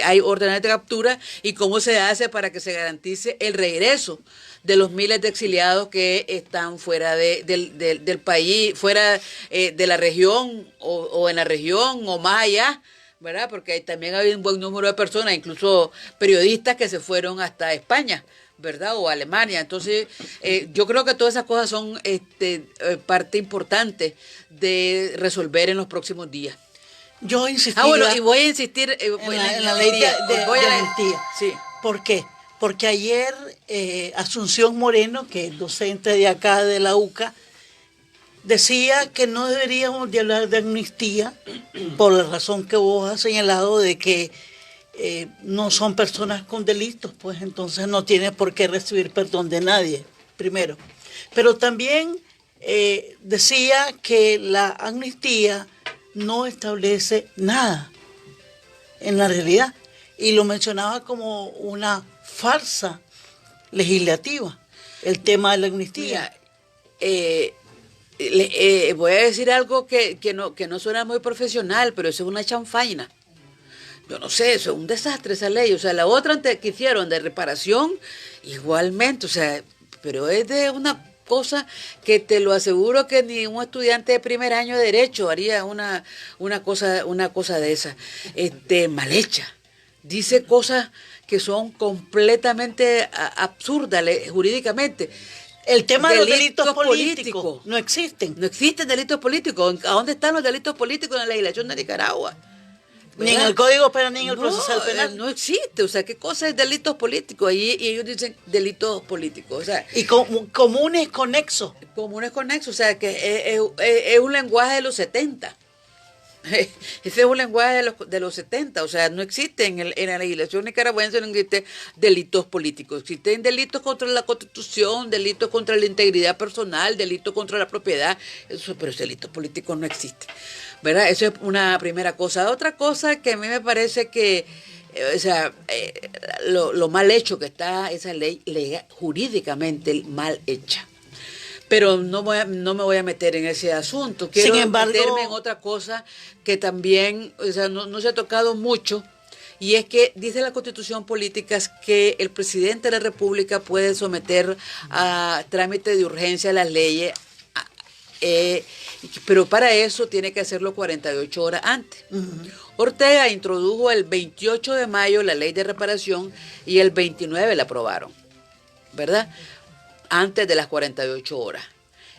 hay órdenes de captura, y cómo se hace para que se garantice el regreso de los miles de exiliados que están fuera del país, fuera de la región o en la región o más allá, ¿verdad? Porque también hay un buen número de personas, incluso periodistas, que se fueron hasta España, ¿verdad? O Alemania. Entonces, yo creo que todas esas cosas son parte importante de resolver en los próximos días. Yo insistí. Bueno, y voy a insistir en la ley de amnistía. Sí. ¿Por qué? Porque ayer Asunción Moreno, que es docente de acá de la UCA, decía que no deberíamos de hablar de amnistía por la razón que vos has señalado, de que no son personas con delitos, pues entonces no tiene por qué recibir perdón de nadie, primero. Pero también decía que la amnistía no establece nada en la realidad, y lo mencionaba como una farsa legislativa, el tema de la amnistía. Mira, voy a decir algo que no suena muy profesional, pero eso es una chanfaina. Yo no sé, eso es un desastre, esa ley. O sea, la otra que hicieron de reparación, igualmente, o sea, pero es de una cosa que te lo aseguro que ni un estudiante de primer año de Derecho haría una cosa de esa. Mal hecha. Dice cosas que son completamente absurdas jurídicamente. El tema de los delitos políticos no existen. No existen delitos políticos. ¿A dónde están los delitos políticos en la legislación de Nicaragua? Ni en el Código Penal ni en el procesal penal. No existe. O sea, ¿qué cosa es delitos políticos? Y ellos dicen delitos políticos. O sea, y comunes conexos. Comunes conexos. O sea, que es un lenguaje de los 70. Ese es un lenguaje de los 70, o sea, no existe en la legislación nicaragüense, no existe delitos políticos, existen delitos contra la Constitución, delitos contra la integridad personal, delitos contra la propiedad, pero ese delito político no existe, ¿verdad? Eso es una primera cosa. Otra cosa que a mí me parece que, o sea, lo mal hecho que está esa ley, jurídicamente mal hecha. Pero no me voy a meter en ese asunto. Quiero meterme en otra cosa que también, o sea, no se ha tocado mucho, y es que dice la Constitución Política que el presidente de la República puede someter a trámite de urgencia las leyes, pero para eso tiene que hacerlo 48 horas antes. Uh-huh. Ortega introdujo el 28 de mayo la ley de reparación y el 29 la aprobaron, ¿verdad? Antes de las 48 horas.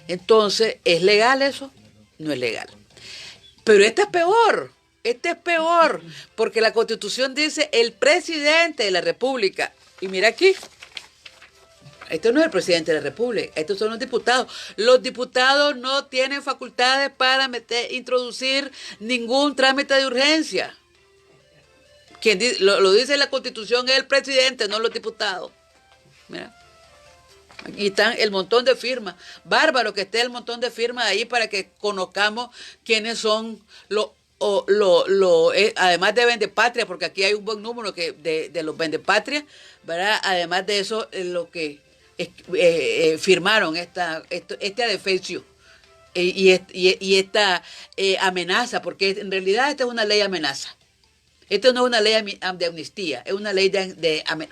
Entonces, ¿es legal eso? No es legal. Pero este es peor, porque la Constitución dice el presidente de la República. Y mira aquí, esto no es el presidente de la República, estos son los diputados. Los diputados no tienen facultades para introducir ningún trámite de urgencia. Quien lo dice la Constitución es el presidente, no los diputados. Mira. Aquí están el montón de firmas. Bárbaro que esté el montón de firmas ahí para que conozcamos quiénes son además de vendepatria, porque aquí hay un buen número de los vendepatrias, ¿verdad? Además de eso, lo que firmaron este adefesio y esta amenaza, porque en realidad esta es una ley amenaza. Esto no es una ley de amnistía, es una ley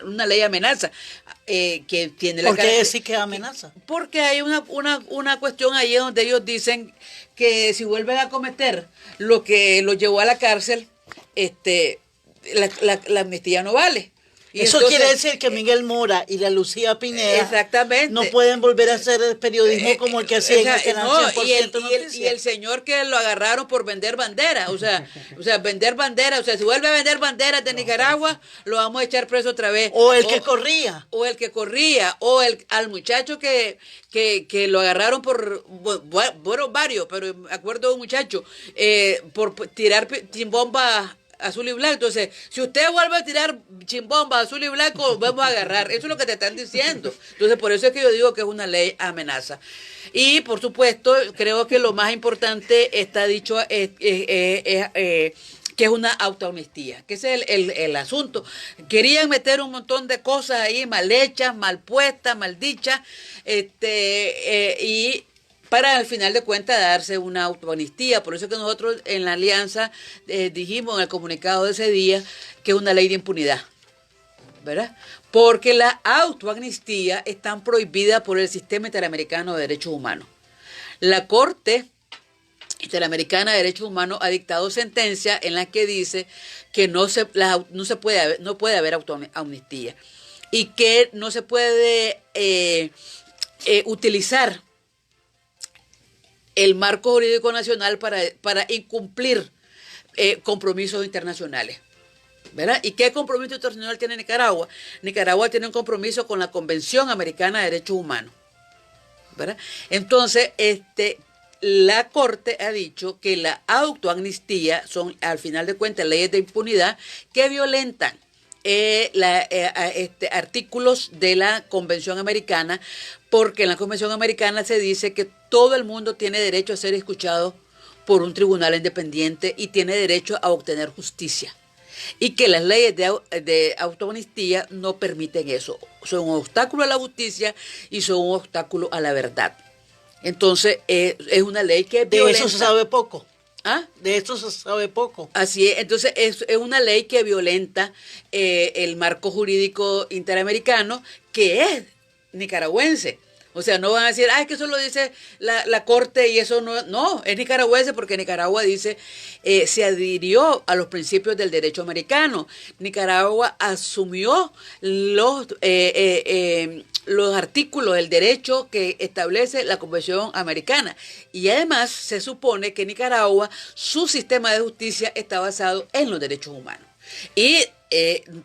una ley amenaza que tiene la. ¿Por qué decir que amenaza? Porque hay una cuestión ahí donde ellos dicen que si vuelven a cometer lo que los llevó a la cárcel, la amnistía no vale. Y eso entonces, quiere decir que Miguel Mora y la Lucía Pineda exactamente, no pueden volver a hacer el periodismo como el que hacían y el señor que lo agarraron por vender bandera, o sea, vender bandera, o sea, si vuelve a vender banderas de Nicaragua, lo vamos a echar preso otra vez. O el que corría, o al muchacho que lo agarraron por, bueno, varios, pero me acuerdo de un muchacho, por tirar bombas azul y blanco. Entonces, si usted vuelve a tirar chimbombas azul y blanco, vamos a agarrar. Eso es lo que te están diciendo. Entonces, por eso es que yo digo que es una ley amenaza. Y, por supuesto, creo que lo más importante está dicho que es una autoamnistía, que ese es el asunto. Querían meter un montón de cosas ahí mal hechas, mal puestas, mal dichas, y para al final de cuentas darse una autoamnistía. Por eso que nosotros en la alianza dijimos en el comunicado de ese día que es una ley de impunidad, ¿verdad? Porque la autoamnistía está prohibida por el Sistema Interamericano de Derechos Humanos. La Corte Interamericana de Derechos Humanos ha dictado sentencia en la que dice que no puede haber autoamnistía y que no se puede utilizar el marco jurídico nacional para incumplir compromisos internacionales, ¿verdad? ¿Y qué compromiso internacional tiene Nicaragua? Nicaragua tiene un compromiso con la Convención Americana de Derechos Humanos, ¿verdad? Entonces, la Corte ha dicho que la autoamnistía son, al final de cuentas, leyes de impunidad que violentan artículos de la Convención Americana, porque en la Convención Americana se dice que todo el mundo tiene derecho a ser escuchado por un tribunal independiente y tiene derecho a obtener justicia. Y que las leyes de autoamnistía no permiten eso. Son un obstáculo a la justicia y son un obstáculo a la verdad. Entonces, es una ley que violenta. De eso se sabe poco. ¿Ah? De eso se sabe poco. Así es. Entonces, es una ley que violenta el marco jurídico interamericano, que es nicaragüense. O sea, no van a decir, es que eso lo dice la Corte y eso no, es nicaragüense porque Nicaragua dice, se adhirió a los principios del derecho americano. Nicaragua asumió los artículos del derecho que establece la Convención Americana. Y además se supone que Nicaragua, su sistema de justicia está basado en los derechos humanos. Y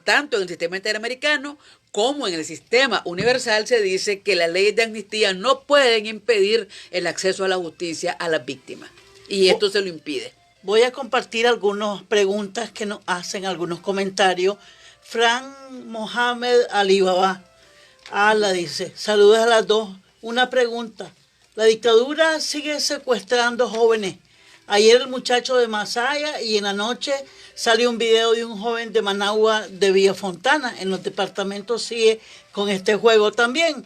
tanto en el sistema interamericano como en el sistema universal se dice que las leyes de amnistía no pueden impedir el acceso a la justicia a las víctimas. Y esto se lo impide. Voy a compartir algunas preguntas que nos hacen, algunos comentarios. Fran Mohamed Alibaba la dice, saludos a las dos. Una pregunta, la dictadura sigue secuestrando jóvenes. Ayer el muchacho de Masaya y en la noche salió un video de un joven de Managua de Villa Fontana. En los departamentos sigue con este juego también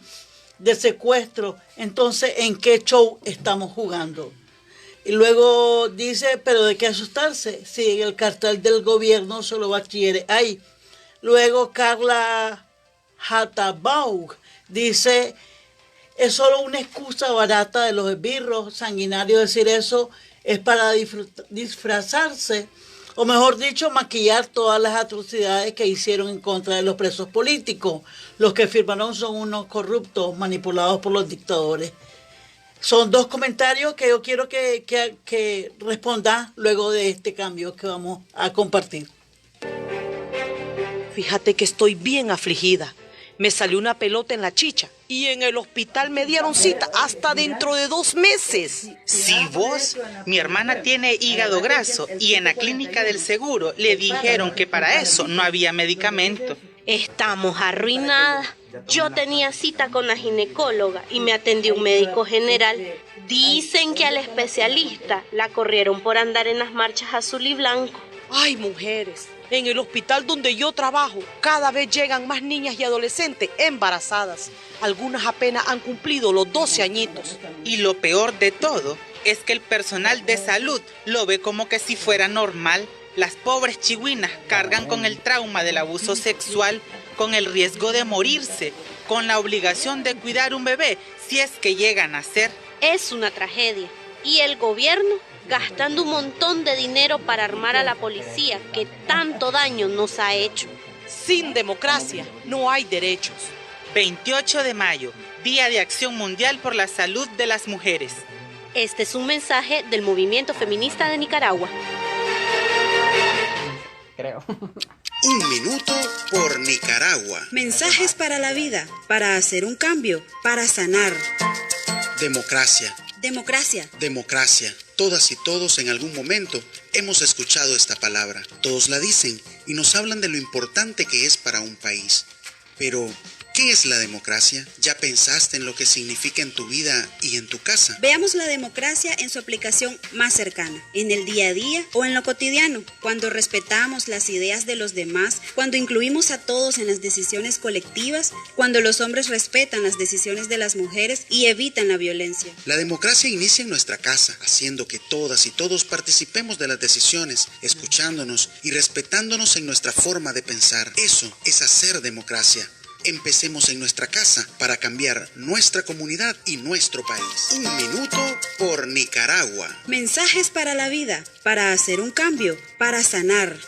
de secuestro. Entonces, ¿en qué show estamos jugando? Y luego dice, pero ¿de qué asustarse? Si el cartel del gobierno solo bachilleres hay. Luego Carla Hatabaug dice, es solo una excusa barata de los esbirros, sanguinario decir eso. Es para disfrazarse, o mejor dicho, maquillar todas las atrocidades que hicieron en contra de los presos políticos. Los que firmaron son unos corruptos manipulados por los dictadores. Son dos comentarios que yo quiero que responda luego de este cambio que vamos a compartir. Fíjate que estoy bien afligida. Me salió una pelota en la chicha y en el hospital me dieron cita hasta dentro de 2 meses. Si vos, mi hermana tiene hígado graso y en la clínica del seguro le dijeron que para eso no había medicamento. Estamos arruinadas. Yo tenía cita con la ginecóloga y me atendió un médico general. Dicen que al especialista la corrieron por andar en las marchas azul y blanco. Ay, mujeres. En el hospital donde yo trabajo, cada vez llegan más niñas y adolescentes embarazadas. Algunas apenas han cumplido los 12 añitos. Y lo peor de todo es que el personal de salud lo ve como que si fuera normal. Las pobres chihuinas cargan con el trauma del abuso sexual, con el riesgo de morirse, con la obligación de cuidar un bebé si es que llega a nacer. Es una tragedia. Y el gobierno gastando un montón de dinero para armar a la policía que tanto daño nos ha hecho. Sin democracia no hay derechos. 28 de mayo, Día de Acción Mundial por la Salud de las Mujeres. Este es un mensaje del Movimiento Feminista de Nicaragua. Creo. Un minuto por Nicaragua. Mensajes para la vida, para hacer un cambio, para sanar. Democracia. Democracia. Democracia. Todas y todos en algún momento hemos escuchado esta palabra. Todos la dicen y nos hablan de lo importante que es para un país. Pero, ¿qué es la democracia? ¿Ya pensaste en lo que significa en tu vida y en tu casa? Veamos la democracia en su aplicación más cercana, en el día a día o en lo cotidiano, cuando respetamos las ideas de los demás, cuando incluimos a todos en las decisiones colectivas, cuando los hombres respetan las decisiones de las mujeres y evitan la violencia. La democracia inicia en nuestra casa, haciendo que todas y todos participemos de las decisiones, escuchándonos y respetándonos en nuestra forma de pensar. Eso es hacer democracia. Empecemos en nuestra casa para cambiar nuestra comunidad y nuestro país. Un minuto por Nicaragua. Mensajes para la vida, para hacer un cambio, para sanar.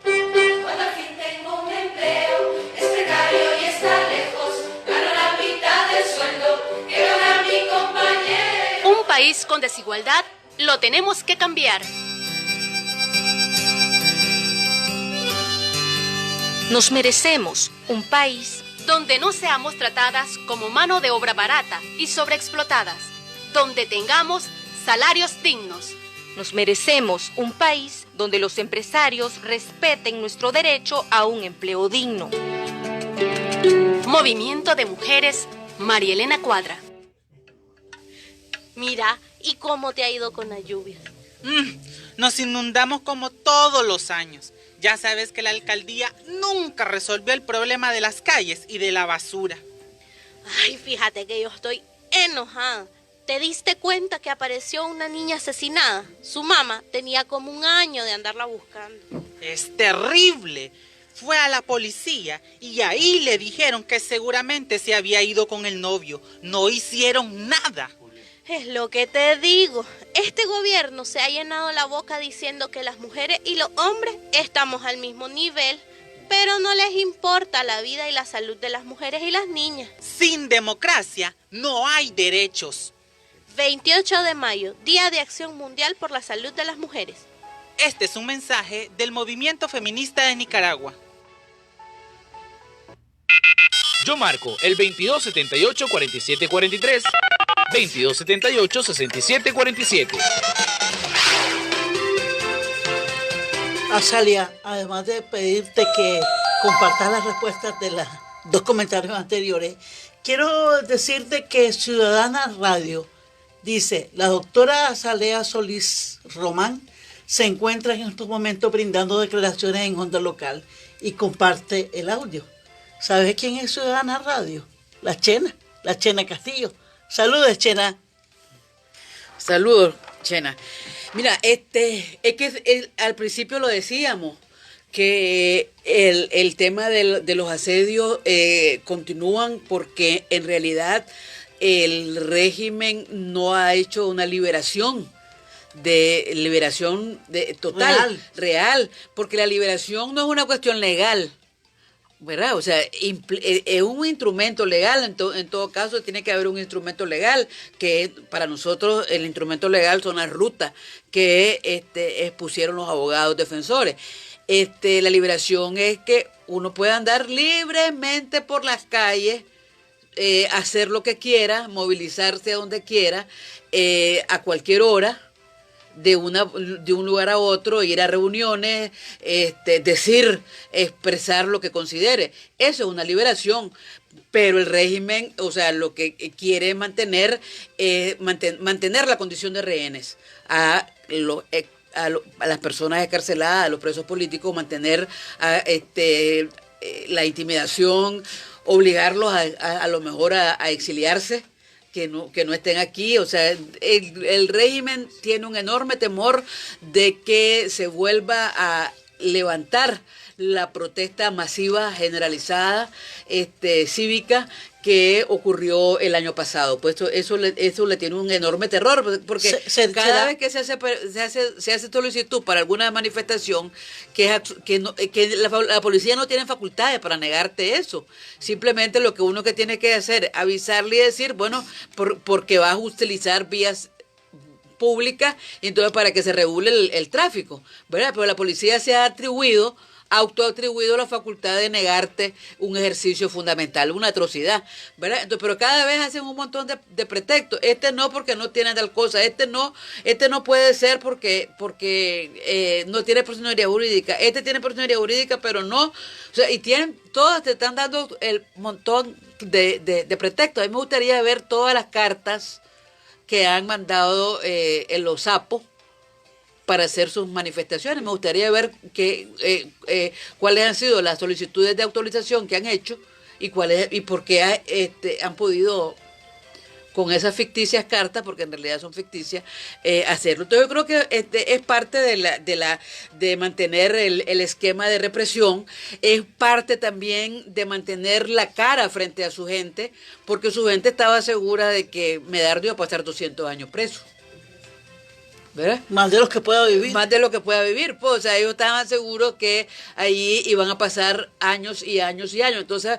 Cuando al fin tengo un empleo, es precario y está lejos, gano la mitad del sueldo que gana mi compañero. Un país con desigualdad lo tenemos que cambiar. Nos merecemos un país donde no seamos tratadas como mano de obra barata y sobreexplotadas, donde tengamos salarios dignos. Nos merecemos un país donde los empresarios respeten nuestro derecho a un empleo digno. Movimiento de Mujeres, María Elena Cuadra. Mira, ¿y cómo te ha ido con las lluvias? Nos inundamos como todos los años. Ya sabes que la alcaldía nunca resolvió el problema de las calles y de la basura. Ay, fíjate que yo estoy enojada. ¿Te diste cuenta que apareció una niña asesinada? Su mamá tenía como un año de andarla buscando. Es terrible. Fue a la policía y ahí le dijeron que seguramente se había ido con el novio. No hicieron nada. Es lo que te digo. Este gobierno se ha llenado la boca diciendo que las mujeres y los hombres estamos al mismo nivel, pero no les importa la vida y la salud de las mujeres y las niñas. Sin democracia no hay derechos. 28 de mayo, Día de Acción Mundial por la Salud de las Mujeres. Este es un mensaje del Movimiento Feminista de Nicaragua. Yo marco el 2278-4743. 2278-6747. Azalia, además de pedirte que compartas las respuestas de los dos comentarios anteriores, quiero decirte que Ciudadana Radio dice: la doctora Azalea Solís Román se encuentra en estos momentos brindando declaraciones en Onda Local y comparte el audio. ¿Sabes quién es Ciudadana Radio? La Chena Castillo. Saludos, Chena. Saludos, Chena. Mira, es que al principio lo decíamos, que el tema de los asedios continúan porque en realidad el régimen no ha hecho una liberación total, real, porque la liberación no es una cuestión legal, ¿verdad? O sea, es un instrumento legal, en todo caso tiene que haber un instrumento legal, que para nosotros el instrumento legal son las rutas que expusieron los abogados defensores. La liberación es que uno puede andar libremente por las calles, hacer lo que quiera, movilizarse a donde quiera, a cualquier hora, de un lugar a otro, ir a reuniones, expresar lo que considere. Eso es una liberación, pero el régimen, o sea, lo que quiere es mantener la condición de rehenes a las personas encarceladas, a los presos políticos, mantener la intimidación, obligarlos a lo mejor a exiliarse, que no estén aquí. O sea, el régimen tiene un enorme temor de que se vuelva a levantar la protesta masiva generalizada, cívica, que ocurrió el año pasado. Pues eso le tiene un enorme terror, porque cada vez que se hace solicitud para alguna manifestación, que la policía no tiene facultades para negarte eso. Simplemente lo que uno que tiene que hacer, avisarle y decir, bueno, porque vas a utilizar vías públicas, y entonces para que se regule el tráfico, ¿verdad? Pero la policía se ha autoatribuido la facultad de negarte un ejercicio fundamental, una atrocidad, ¿verdad? Entonces, pero cada vez hacen un montón de pretextos. No, porque no tiene tal cosa. No puede ser porque no tiene personalidad jurídica. Tiene personalidad jurídica, pero no. O sea, y todas te están dando el montón de pretextos. A mí me gustaría ver todas las cartas que han mandado en los sapos para hacer sus manifestaciones. Me gustaría ver cuáles han sido las solicitudes de autorización que han hecho y por qué han podido, con esas ficticias cartas, porque en realidad son ficticias, hacerlo. Entonces yo creo que es parte de mantener el esquema de represión, es parte también de mantener la cara frente a su gente, porque su gente estaba segura de que Medardo iba a pasar 200 años preso, ¿verdad? Más de lo que pueda vivir. Más de lo que pueda vivir. Pues, o sea, ellos estaban seguros que allí iban a pasar años y años y años. Entonces,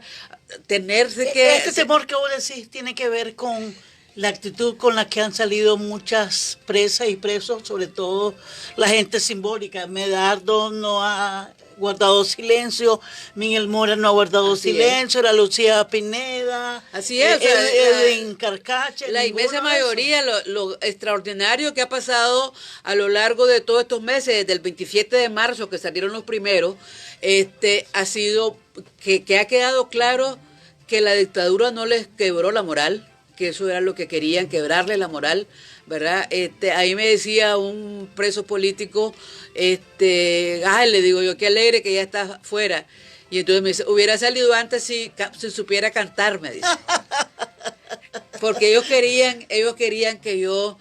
tenerse que... Este temor que vos decís tiene que ver con la actitud con la que han salido muchas presas y presos, sobre todo la gente simbólica. Medardo no ha guardado silencio, Miguel Mora no ha guardado silencio, la Lucía Pineda, así es, Edwin Carcache. La inmensa mayoría, lo extraordinario que ha pasado a lo largo de todos estos meses, desde el 27 de marzo que salieron los primeros, ha sido que ha quedado claro que la dictadura no les quebró la moral, que eso era lo que querían, quebrarle la moral, ¿verdad? Ahí me decía un preso político, le digo yo, qué alegre que ya está fuera. Y entonces me dice, hubiera salido antes si supiera cantar, me dice. Porque ellos querían que yo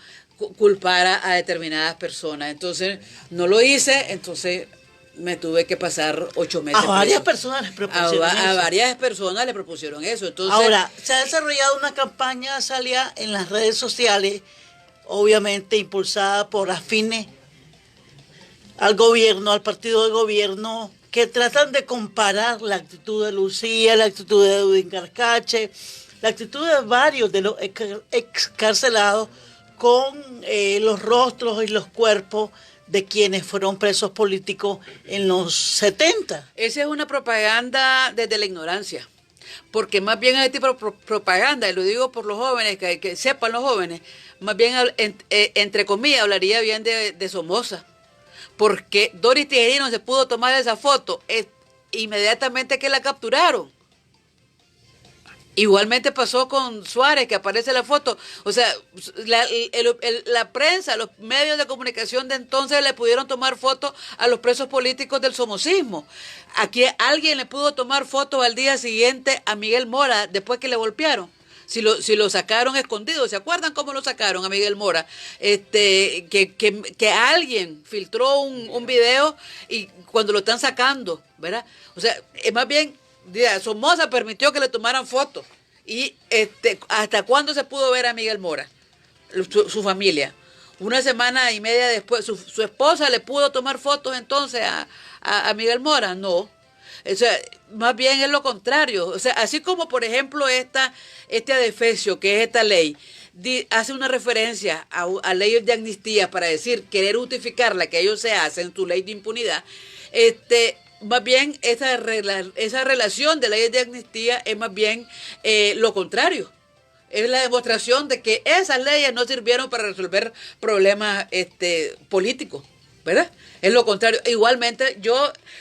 culpara a determinadas personas. Entonces, no lo hice, entonces me tuve que pasar 8 meses. A varias personas les propusieron eso. A varias personas le propusieron eso. Entonces, ahora, se ha desarrollado una campaña, Salia, en las redes sociales, obviamente impulsada por afines al gobierno, al partido de gobierno, que tratan de comparar la actitud de Lucía, la actitud de Edwin Carcache, la actitud de varios de los excarcelados con los rostros y los cuerpos de quienes fueron presos políticos en los 70. Esa es una propaganda desde la ignorancia, porque más bien hay tipo de propaganda, y lo digo por los jóvenes, que sepan los jóvenes, más bien, entre comillas, hablaría bien de Somoza, porque Doris Tijerino se pudo tomar esa foto inmediatamente que la capturaron. Igualmente pasó con Suárez, que aparece la foto. O sea, la prensa, los medios de comunicación de entonces le pudieron tomar fotos a los presos políticos del somocismo. Aquí alguien le pudo tomar fotos al día siguiente a Miguel Mora después que le golpearon. Si lo sacaron escondido, ¿se acuerdan cómo lo sacaron a Miguel Mora? Que alguien filtró un video y cuando lo están sacando, ¿verdad? O sea, más bien, Somoza permitió que le tomaran fotos. Y ¿hasta cuándo se pudo ver a Miguel Mora? Su familia. 1 semana y media después, su esposa le pudo tomar fotos entonces a Miguel Mora. No. O sea, más bien es lo contrario. O sea, así como por ejemplo este adefesio, que es esta ley, hace una referencia a leyes de amnistía para decir, querer justificar la que ellos se hacen, su ley de impunidad, más bien esa relación de leyes de amnistía es más bien lo contrario. Es la demostración de que esas leyes no sirvieron para resolver problemas políticos, ¿verdad? Es lo contrario. Igualmente,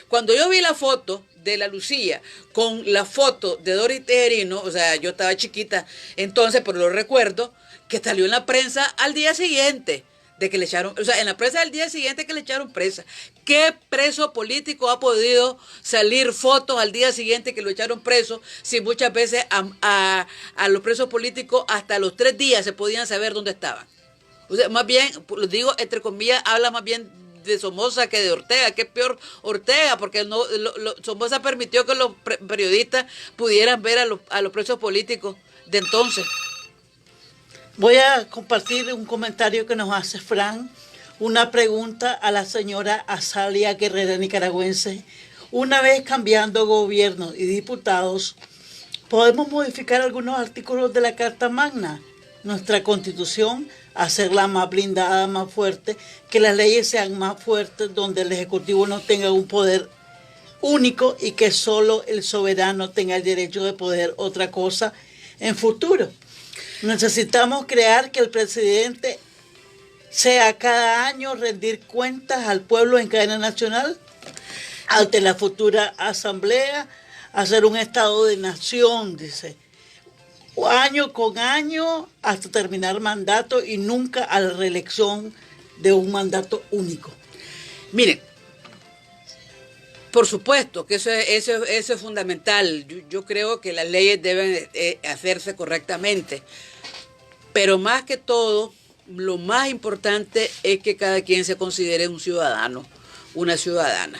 cuando yo vi la foto de la Lucía con la foto de Doris Tijerino, o sea, yo estaba chiquita entonces, pero lo recuerdo, que salió en la prensa al día siguiente de que le echaron, o sea, en la prensa del día siguiente que le echaron presa. ¿Qué preso político ha podido salir fotos al día siguiente que lo echaron preso, si muchas veces a los presos políticos hasta los 3 días se podían saber dónde estaban? O sea, más bien, lo digo entre comillas, habla más bien de Somoza que de Ortega, que es peor Ortega, porque Somoza permitió que los periodistas pudieran ver a los presos políticos de entonces. Voy a compartir un comentario que nos hace Fran, una pregunta a la señora Azalia Guerrera, nicaragüense. Una vez cambiando gobierno y diputados, ¿podemos modificar algunos artículos de la Carta Magna, nuestra Constitución, hacerla más blindada, más fuerte, que las leyes sean más fuertes, donde el Ejecutivo no tenga un poder único y que solo el soberano tenga el derecho de poder otra cosa en futuro? Necesitamos crear que el presidente sea cada año rendir cuentas al pueblo en cadena nacional ante la futura asamblea, hacer un estado de nación, dice, año con año hasta terminar mandato y nunca a la reelección de un mandato único. Miren, por supuesto que eso es fundamental. Yo creo que las leyes deben hacerse correctamente, pero más que todo, lo más importante es que cada quien se considere un ciudadano, una ciudadana,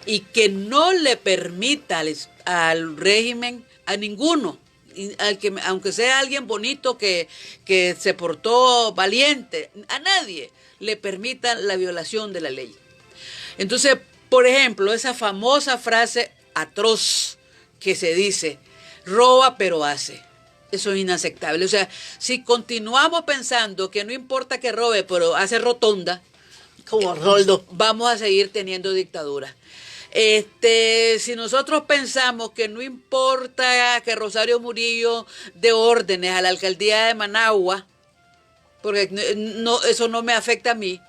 y que no le permita al régimen, a ninguno, aunque sea alguien bonito que se portó valiente, a nadie le permita la violación de la ley. Entonces, por ejemplo, esa famosa frase atroz que se dice, roba pero hace. Eso es inaceptable. O sea, si continuamos pensando que no importa que robe, pero hace rotonda, como Roldo, vamos a seguir teniendo dictadura. Si nosotros pensamos que no importa que Rosario Murillo dé órdenes a la alcaldía de Managua, porque eso no me afecta a mí.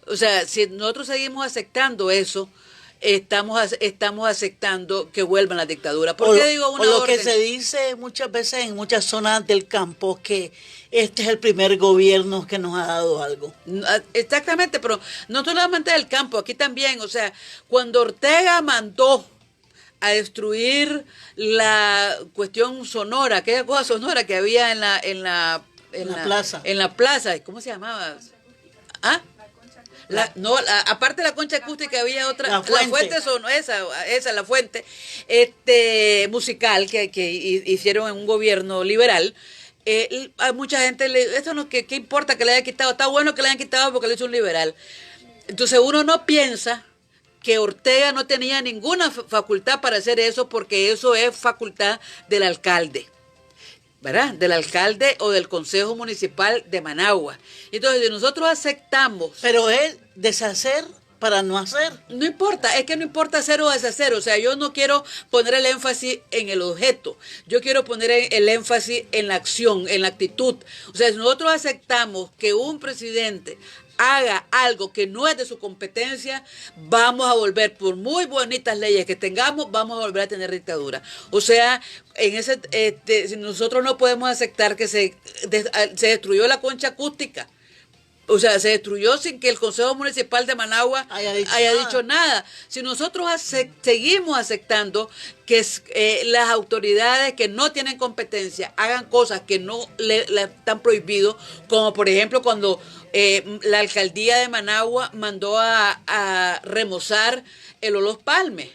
O sea, si nosotros seguimos aceptando eso, estamos aceptando que vuelvan las dictaduras. ¿Por qué digo una lo orden? Que se dice muchas veces en muchas zonas del campo, que este es el primer gobierno que nos ha dado algo. Exactamente, pero no solamente del campo, aquí también. O sea, cuando Ortega mandó a destruir la cuestión sonora, aquella cosa sonora que había en la plaza. En la plaza, ¿cómo se llamaba? ¿Ah? Aparte de la concha acústica había otra, la fuente esa la fuente musical que hicieron en un gobierno liberal. A mucha gente eso no, ¿qué importa que le haya quitado? Está bueno que le hayan quitado porque lo hizo un liberal. Entonces uno no piensa que Ortega no tenía ninguna facultad para hacer eso, porque eso es facultad del alcalde, ¿verdad? Del alcalde o del Consejo Municipal de Managua. Entonces, si nosotros aceptamos... Pero es deshacer para no hacer. No importa, es que no importa hacer o deshacer. O sea, yo no quiero poner el énfasis en el objeto. Yo quiero poner el énfasis en la acción, en la actitud. O sea, si nosotros aceptamos que un presidente haga algo que no es de su competencia, vamos a volver, por muy bonitas leyes que tengamos, vamos a volver a tener dictadura. O sea, si nosotros no podemos aceptar que se destruyó la concha acústica. O sea, se destruyó sin que el Consejo Municipal de Managua haya dicho nada. Si nosotros seguimos aceptando que las autoridades que no tienen competencia hagan cosas que no le están prohibido, como por ejemplo cuando la alcaldía de Managua mandó a remozar el Olof Palme.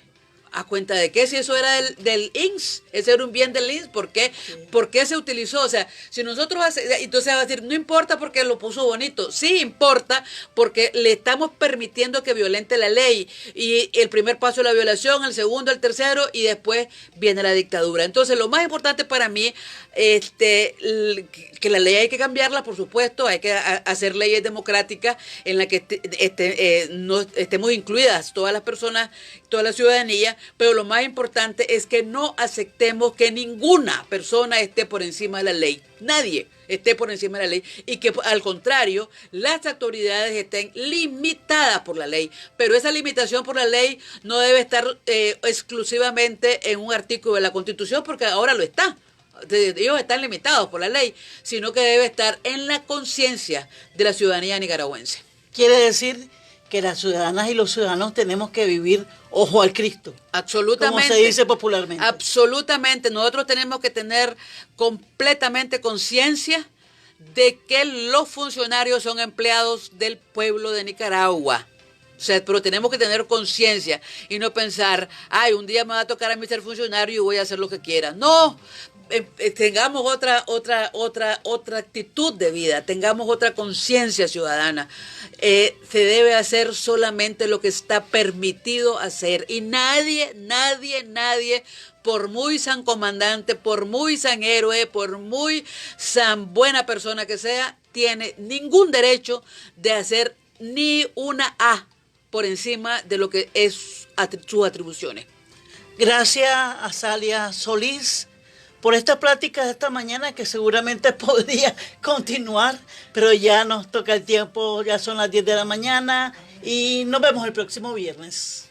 ¿A cuenta de qué? Si eso era del INS, ese era un bien del INS, ¿por qué? Sí. ¿Por qué se utilizó? O sea, si nosotros, entonces va a decir, no importa porque lo puso bonito. Sí importa porque le estamos permitiendo que violente la ley. Y el primer paso es la violación, el segundo, el tercero, y después viene la dictadura. Entonces, lo más importante para mí, que la ley hay que cambiarla, por supuesto, hay que hacer leyes democráticas en las que no estemos incluidas todas las personas, toda la ciudadanía. Pero lo más importante es que no aceptemos que ninguna persona esté por encima de la ley. Nadie esté por encima de la ley. Y que al contrario, las autoridades estén limitadas por la ley. Pero esa limitación por la ley no debe estar exclusivamente en un artículo de la Constitución, porque ahora lo está. Ellos están limitados por la ley, sino que debe estar en la conciencia de la ciudadanía nicaragüense. Quiere decir que las ciudadanas y los ciudadanos tenemos que vivir ojo al Cristo. Absolutamente. Como se dice popularmente. Absolutamente. Nosotros tenemos que tener completamente conciencia de que los funcionarios son empleados del pueblo de Nicaragua. O sea, pero tenemos que tener conciencia y no pensar, ay, un día me va a tocar a mí ser funcionario y voy a hacer lo que quiera. No, tengamos otra actitud de vida, tengamos otra conciencia ciudadana. Se debe hacer solamente lo que está permitido hacer y nadie, por muy san comandante, por muy san héroe, por muy san buena persona que sea, tiene ningún derecho de hacer ni una A por encima de lo que es sus atribuciones. Gracias a Azalia Solís por esta plática de esta mañana que seguramente podría continuar, pero ya nos toca el tiempo, ya son las 10 de la mañana y nos vemos el próximo viernes.